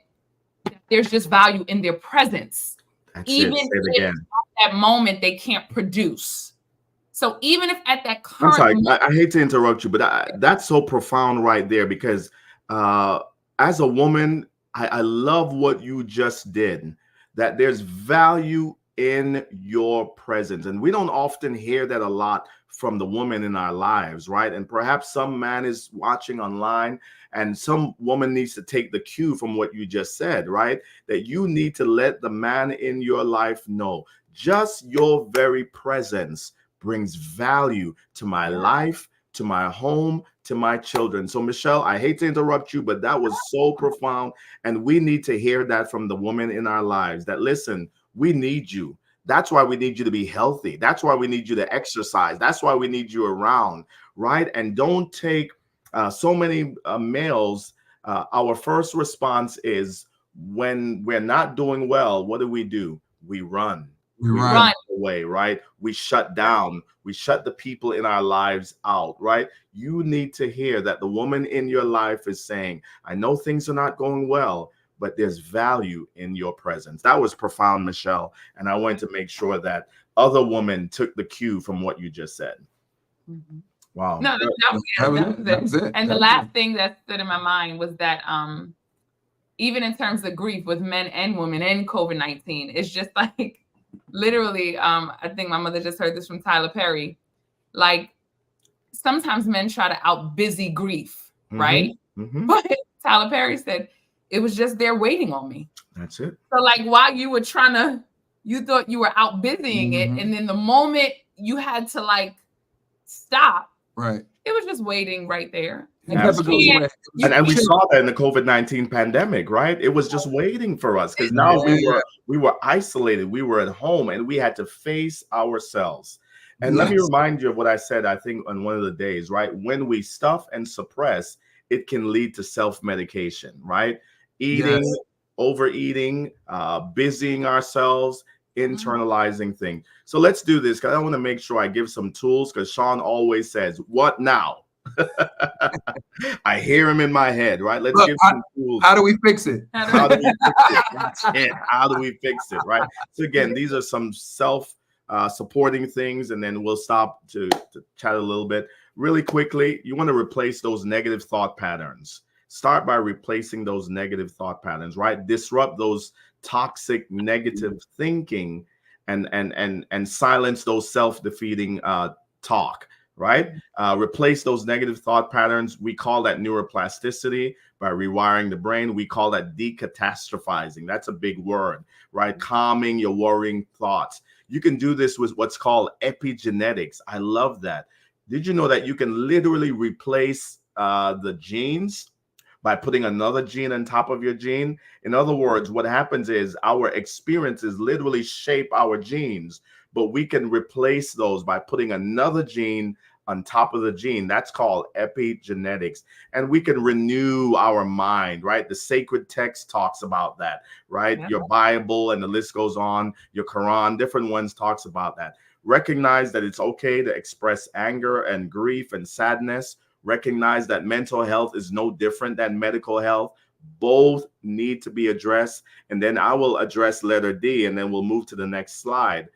there's just value in their presence. That's even it. Say it if again. at that moment they can't produce. So even if at that I'm current sorry, moment, I hate to interrupt you, but that's so profound right there, because as a woman, I love what you just did, that there's value in your presence. And we don't often hear that a lot from the woman in our lives, right? And perhaps some man is watching online and some woman needs to take the cue from what you just said, right? That you need to let the man in your life know just your very presence brings value to my life, to my home, to my children. So Michelle, I hate to interrupt you, but that was so profound. And we need to hear that from the woman in our lives, that listen, we need you. That's why we need you to be healthy. That's why we need you to exercise. That's why we need you around, right? And don't take so many males. Our first response is when we're not doing well, what do? We run. We run away, right? We shut down. We shut the people in our lives out, right? You need to hear that the woman in your life is saying, I know things are not going well, but there's value in your presence. That was profound, Michelle. And I wanted to make sure that other women took the cue from what you just said. Wow. No, that was it. And the last thing that stood in my mind was that even in terms of grief with men and women and COVID-19, it's just like, literally, I think my mother just heard this from Tyler Perry. Like, sometimes men try to out busy grief, right? But Tyler Perry said, it was just there waiting on me. That's it. So like, while you were you thought you were out busying it. And then the moment you had to like stop, right, it was just waiting right there. And we saw that in the COVID-19 pandemic, right? It was just waiting for us, because now we were isolated. We were at home and we had to face ourselves. And let me remind you of what I said, I think, on one of the days, right? When we stuff and suppress, it can lead to self-medication, right? Eating, overeating, busying ourselves, internalizing things. So let's do this, because I want to make sure I give some tools, because Sean always says, what now? I hear him in my head, right? Let's give some tools. How do we fix it? How do we fix it? That's it. How do we fix it, right? So again, these are some self-supporting things, and then we'll stop to chat a little bit. Really quickly, you want to replace those negative thought patterns. Start by replacing those negative thought patterns, right? Disrupt those toxic negative thinking and silence those self-defeating talk, right? Replace those negative thought patterns. We call that neuroplasticity, by rewiring the brain. We call that decatastrophizing. That's a big word, right? Calming your worrying thoughts. You can do this with what's called epigenetics. I love that. Did you know that you can literally replace the genes by putting another gene on top of your gene? In other words, what happens is our experiences literally shape our genes, but we can replace those by putting another gene on top of the gene. That's called epigenetics. And we can renew our mind, right? The sacred text talks about that, right? Yeah. Your Bible, and the list goes on, your Quran, different ones talks about that. Recognize that it's okay to express anger and grief and sadness. Recognize that mental health is no different than medical health. Both need to be addressed. And then I will address letter D, and then we'll move to the next slide.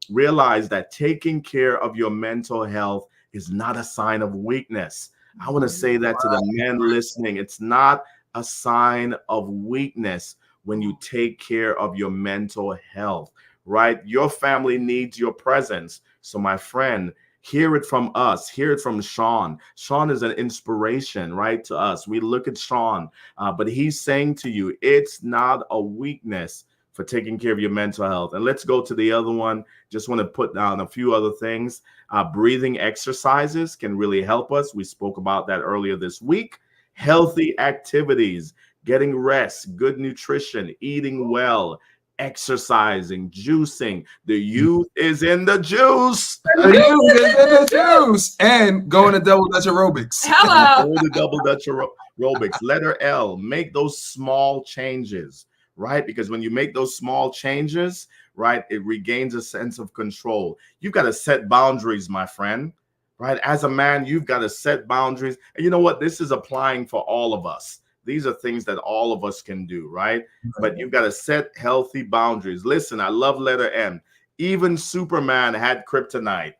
Realize that taking care of your mental health is not a sign of weakness. I want to say that to the men listening. It's not a sign of weakness when you take care of your mental health, right? Your family needs your presence. So my friend, hear it from us. Hear it from Sean. Sean is an inspiration, right, to us. We look at Sean, but he's saying to you, it's not a weakness for taking care of your mental health. And let's go to the other one. Just want to put down a few other things. Breathing exercises can really help us. We spoke about that earlier this week. Healthy activities, getting rest, good nutrition, eating well, exercising, juicing. The youth is in the juice. The youth is in the juice. And going to double Dutch aerobics. Hello. Go to double Dutch aerobics. Letter L, make those small changes, right? Because when you make those small changes, right, it regains a sense of control. You've got to set boundaries, my friend, right? As a man, you've got to set boundaries. And you know what? This is applying for all of us. These are things that all of us can do, right? But you've got to set healthy boundaries. Listen, I love letter M. Even Superman had kryptonite.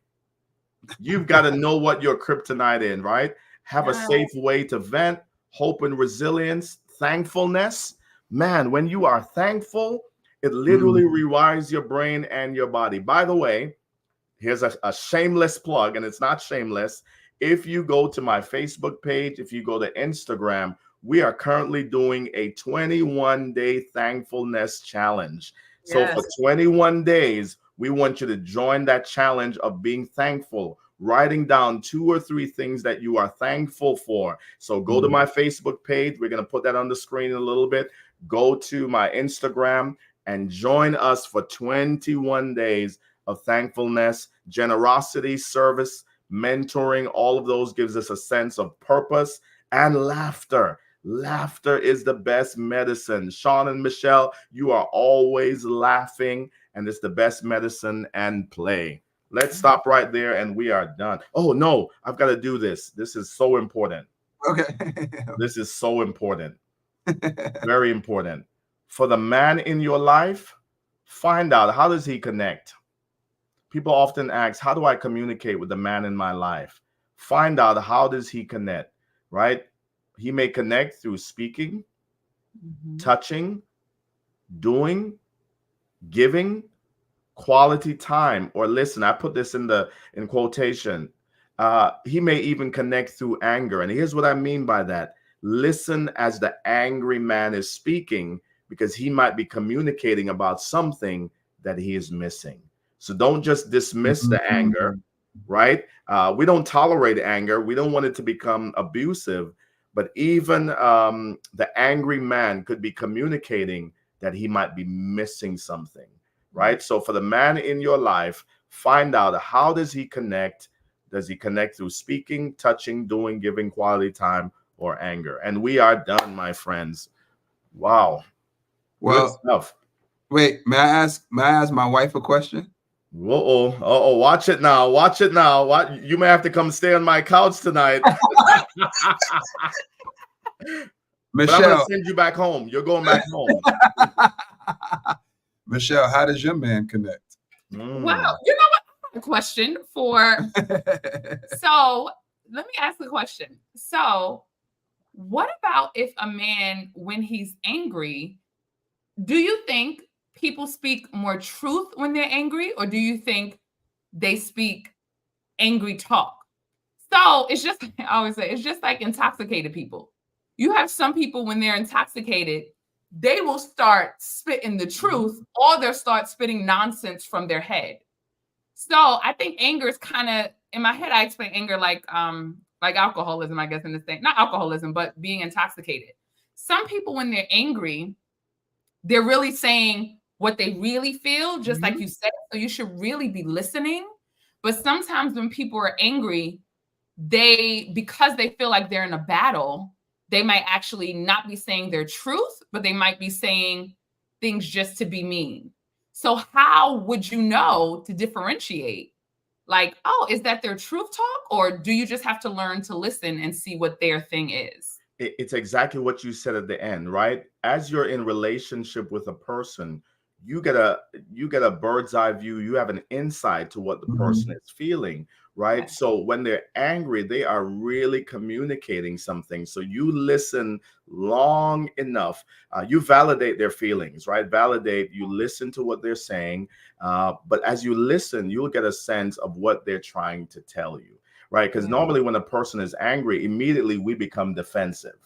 You've got to know what your kryptonite is, right? Have a safe way to vent, hope and resilience, thankfulness. Man, when you are thankful, it literally rewires your brain and your body. By the way, here's a shameless plug, and it's not shameless. If you go to my Facebook page, if you go to Instagram, we are currently doing a 21-day thankfulness challenge. So for 21 days, we want you to join that challenge of being thankful, writing down 2 or 3 things that you are thankful for. So go to my Facebook page. We're going to put that on the screen in a little bit. Go to my Instagram and join us for 21 days of thankfulness, generosity, service, mentoring. All of those gives us a sense of purpose and laughter. Laughter is the best medicine. Sean and Michelle, you are always laughing, and it's the best medicine and play. Let's stop right there, and we are done. Oh, no, I've got to do this. This is so important. Okay. This is so important. Very important. For the man in your life, find out, how does he connect? People often ask, how do I communicate with the man in my life? Find out, how does he connect, right? He may connect through speaking, touching, doing, giving, quality time, or listen. I put this in quotation. He may even connect through anger. And here's what I mean by that. Listen as the angry man is speaking, because he might be communicating about something that he is missing. So don't just dismiss the anger, right? We don't tolerate anger. We don't want it to become abusive. But even the angry man could be communicating that he might be missing something, right? So for the man in your life, find out, how does he connect? Does he connect through speaking, touching, doing, giving, quality time, or anger? And we are done, my friends. Wow. Well, good stuff. Wait, may I ask my wife a question? Uh-oh, watch it now. Watch it now. You may have to come stay on my couch tonight. Michelle, I'm gonna send you back home. You're going back home. Michelle, how does your man connect? Well, you know what? I have a question for. So let me ask the question. So, what about if a man, when he's angry, do you think people speak more truth when they're angry, or do you think they speak angry talk? So it's just, I always say, it's just like intoxicated people. You have some people, when they're intoxicated, they will start spitting the truth, or they'll start spitting nonsense from their head. So I think anger is kind of, in my head, I explain anger like alcoholism, I guess, in this thing. Not alcoholism, but being intoxicated. Some people, when they're angry, they're really saying what they really feel, just like you said. So you should really be listening. But sometimes when people are angry, because they feel like they're in a battle, they might actually not be saying their truth, but they might be saying things just to be mean. So how would you know to differentiate like, oh, is that their truth talk? Or do you just have to learn to listen and see what their thing is? It's exactly what you said at the end, right? As you're in relationship with a person, you get a bird's eye view. You have an insight to what the person is feeling, right? Okay. So when they're angry, they are really communicating something. So you listen long enough. You validate their feelings, right? You listen to what they're saying. But as you listen, you'll get a sense of what they're trying to tell you, right? Because normally when a person is angry, immediately we become defensive.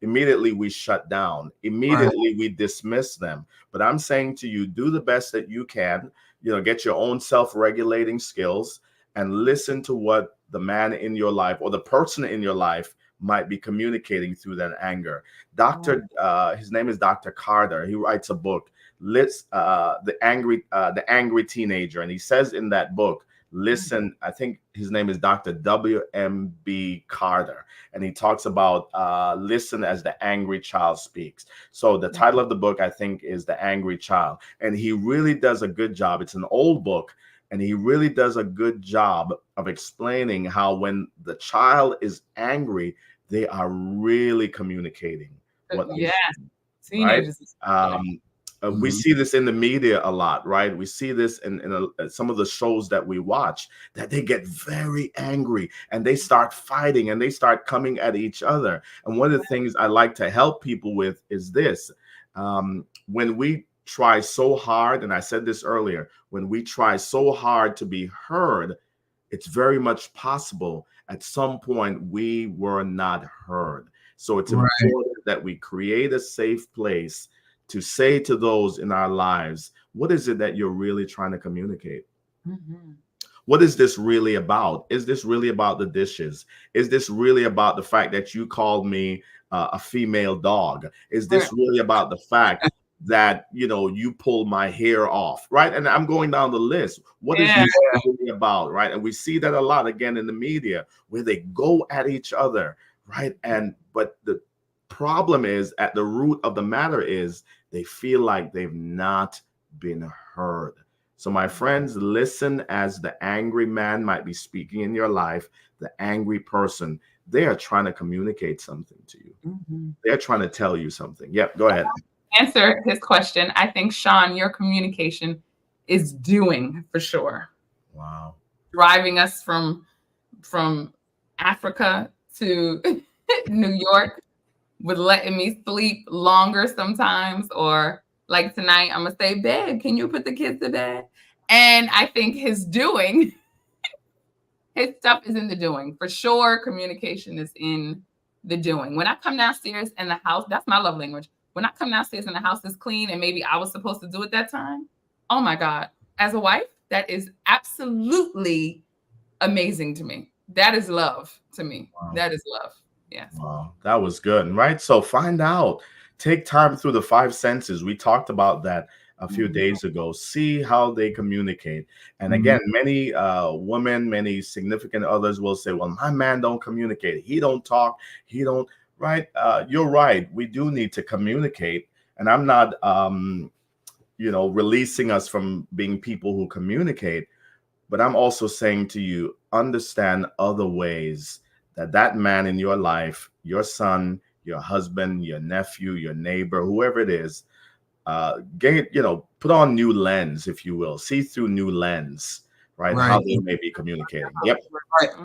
Immediately we shut down. Immediately we dismiss them. But I'm saying to you, do the best that you can, get your own self-regulating skills and listen to what the man in your life or the person in your life might be communicating through that anger. His name is Dr. Carter. He writes a book, The Angry Teenager. And he says in that book, listen, I think his name is Dr. W.M.B. Carter, and he talks about listen as the angry child speaks. So the title of the book, I think, is The Angry Child, and he really does a good job. It's an old book, and he really does a good job of explaining how when the child is angry, they are really communicating. Teenagers. Right? We see this in the media a lot, right? We see this in some of the shows that we watch, that they get very angry and they start fighting and they start coming at each other. And one of the things I like to help people with is this. When we try so hard, and I said this earlier, when we try so hard to be heard, it's very much possible at some point we were not heard. So it's important that we create a safe place to say to those in our lives, what is it that you're really trying to communicate? What is this really about? Is this really about the dishes? Is this really about the fact that you called me a female dog? Is this really about the fact that, you pulled my hair off, right? And I'm going down the list. What is this really about, right? And we see that a lot, again, in the media, where they go at each other, right? But the problem is, at the root of the matter is, they feel like they've not been heard. So my friends, listen as the angry man might be speaking in your life, the angry person. They are trying to communicate something to you. They're trying to tell you something. Yep, go ahead. Answer his question. I think, Sean, your communication is doing for sure. Wow. Driving us from Africa to New York, with letting me sleep longer sometimes, or like tonight, I'm gonna say, babe, can you put the kids to bed? And I think his doing, his stuff is in the doing. For sure, communication is in the doing. When I come downstairs and the house, that's my love language. When I come downstairs and the house is clean and maybe I was supposed to do it that time, oh my God. As a wife, that is absolutely amazing to me. That is love to me. Wow. That is love. Yes. Wow, that was good, right? So find out. Take time through the 5 senses. We talked about that a few days ago. See how they communicate. And again, many women, many significant others will say, well, my man don't communicate. He don't talk. He don't, right? You're right. We do need to communicate. And I'm not, releasing us from being people who communicate. But I'm also saying to you, understand other ways that man in your life, your son, your husband, your nephew, your neighbor, whoever it is, put on new lens, if you will, see through new lens, right? How they may be communicating. Yep.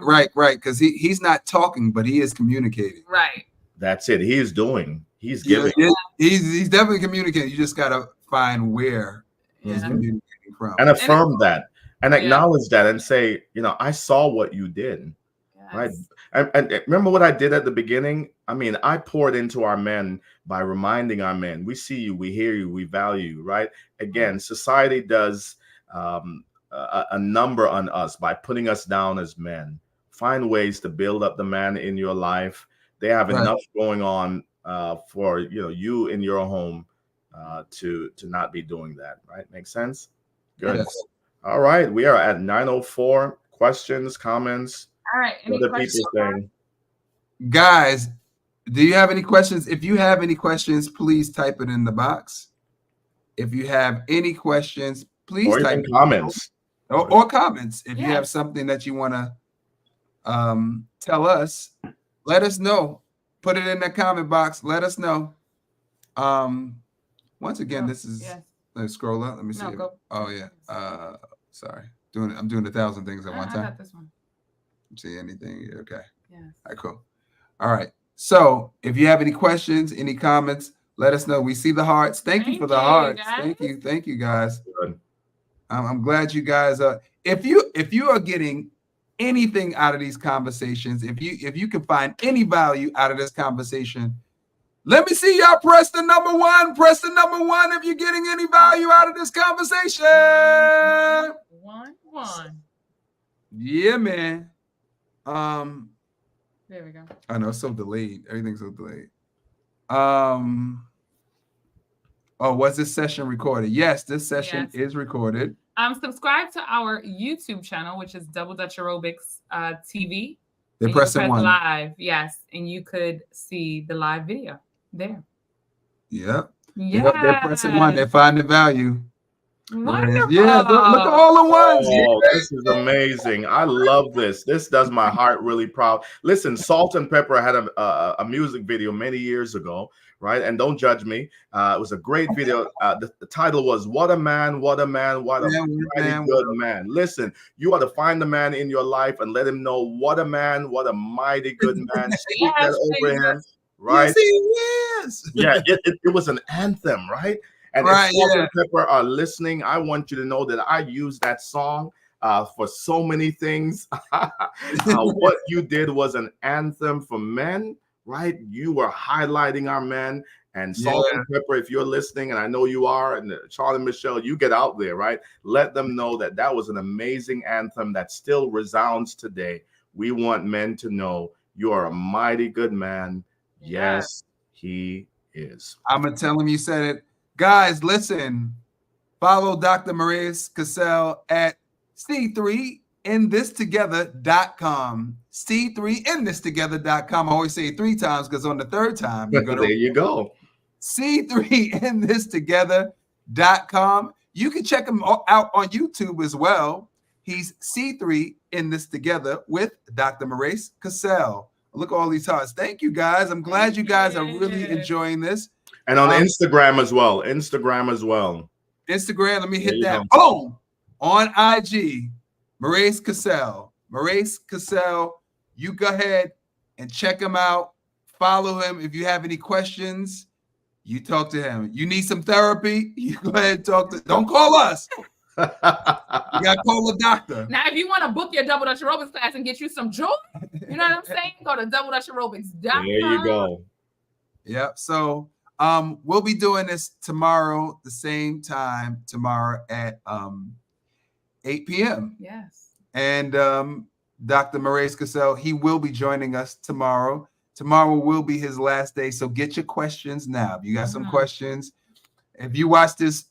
Right. Because he's not talking, but he is communicating. Right. That's it. He's doing. He's giving. He's definitely communicating. You just gotta find where he's communicating from, and affirm that, and acknowledge that, and say, I saw what you did. Right. And remember what I did at the beginning? I mean, I poured into our men by reminding our men, we see you, we hear you, we value you, right? Again, society does a number on us by putting us down as men. Find ways to build up the man in your life. They have enough going on for you in your home to not be doing that, right? Makes sense? Good. Yes. All right. We are at 9:04. Questions, comments? All right. Any questions? Guys, do you have any questions? If you have any questions, please type it in the box. If you have any questions, please type comments. or comments. If you have something that you want to tell us, let us know. Put it in the comment box. Let us know. Once again, this is let's scroll up. Let me see. Oh yeah. Sorry. I'm doing 1,000 things at one time. I got this one. See anything? Okay. Yeah. All right, cool. All right. So if you have any questions, any comments, let us know. We see the hearts. Thank you for the hearts. Guys. Thank you guys. I'm glad you guys are. If you are getting anything out of these conversations, if you can find any value out of this conversation, let me see y'all press the number one. Press the number one if you're getting any value out of this conversation. One. Yeah, man. There we go. I know it's so delayed. Everything's so delayed. Oh, was this session recorded? Yes, this session is recorded. Subscribe to our YouTube channel, which is Double Dutch Aerobics TV. They're pressing one live, yes, and you could see the live video there. Yep. They're pressing one. They're finding value. Wonderful. Yeah, look at all the ones. Oh, this is amazing. I love this. This does my heart really proud. Listen, Salt and Pepper had a music video many years ago, right? And don't judge me. It was a great video. The title was "What a Man, What a Man, What a Mighty Good Man." Listen, you ought to find the man in your life and let him know what a man, what a mighty good man. Speak that over him, right? Yes. Yeah, it was an anthem, right? And if Salt and Pepper are listening, I want you to know that I use that song for so many things. What you did was an anthem for men, right? You were highlighting our men. And Salt and Pepper, if you're listening, and I know you are, and Charlie and Michelle, you get out there, right? Let them know that that was an amazing anthem that still resounds today. We want men to know you are a mighty good man. Yes, he is. I'm going to tell him you said it. Guys, listen, follow Dr. Maurice Cassell at C3inthistogether.com. C3inthistogether.com. I always say it 3 times because on the 3rd time, you're going to. There you go. C3inthistogether.com. You can check him out on YouTube as well. He's C3 in This Together with Dr. Maurice Cassell. Look at all these hearts. Thank you, guys. I'm glad you guys are really enjoying this. And on Instagram as well. Instagram, let me hit that. Boom! On IG, Maurice Cassell. Maurice Cassell, you go ahead and check him out. Follow him. If you have any questions, you talk to him. You need some therapy, you go ahead and talk to. Don't call us. You got to call the doctor. Now, if you want to book your Double Dutch Aerobics class and get you some joy, you know what I'm saying? Go to doubledutchaerobics.com. There you go. Yep. So we'll be doing this tomorrow, the same time tomorrow at 8 p.m. Yes. And Dr. Maurice Cassell, he will be joining us tomorrow. Tomorrow will be his last day. So get your questions now. If you got some questions, if you watch this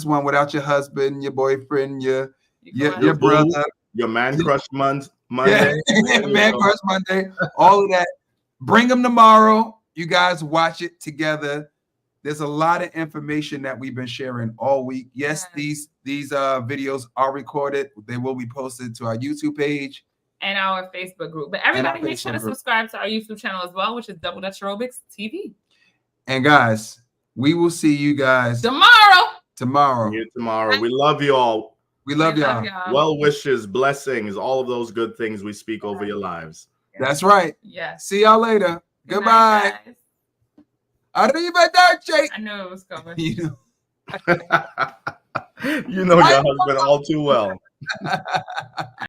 one without your husband, your boyfriend, your brother, your man crush Monday, man crush Monday, all of that. Bring them tomorrow. You guys watch it together. There's a lot of information that we've been sharing all week. Yes, these videos are recorded. They will be posted to our YouTube page and our Facebook group. But everybody make sure to subscribe to our YouTube channel as well, which is Double Dutch Aerobics TV. And guys, we will see you guys tomorrow. See you tomorrow. We love you all. We love y'all. Well wishes, blessings, all of those good things we speak over your lives. That's right. Yes. See y'all later. Goodbye. Arrivederci. I know it was coming. You know your husband all too well.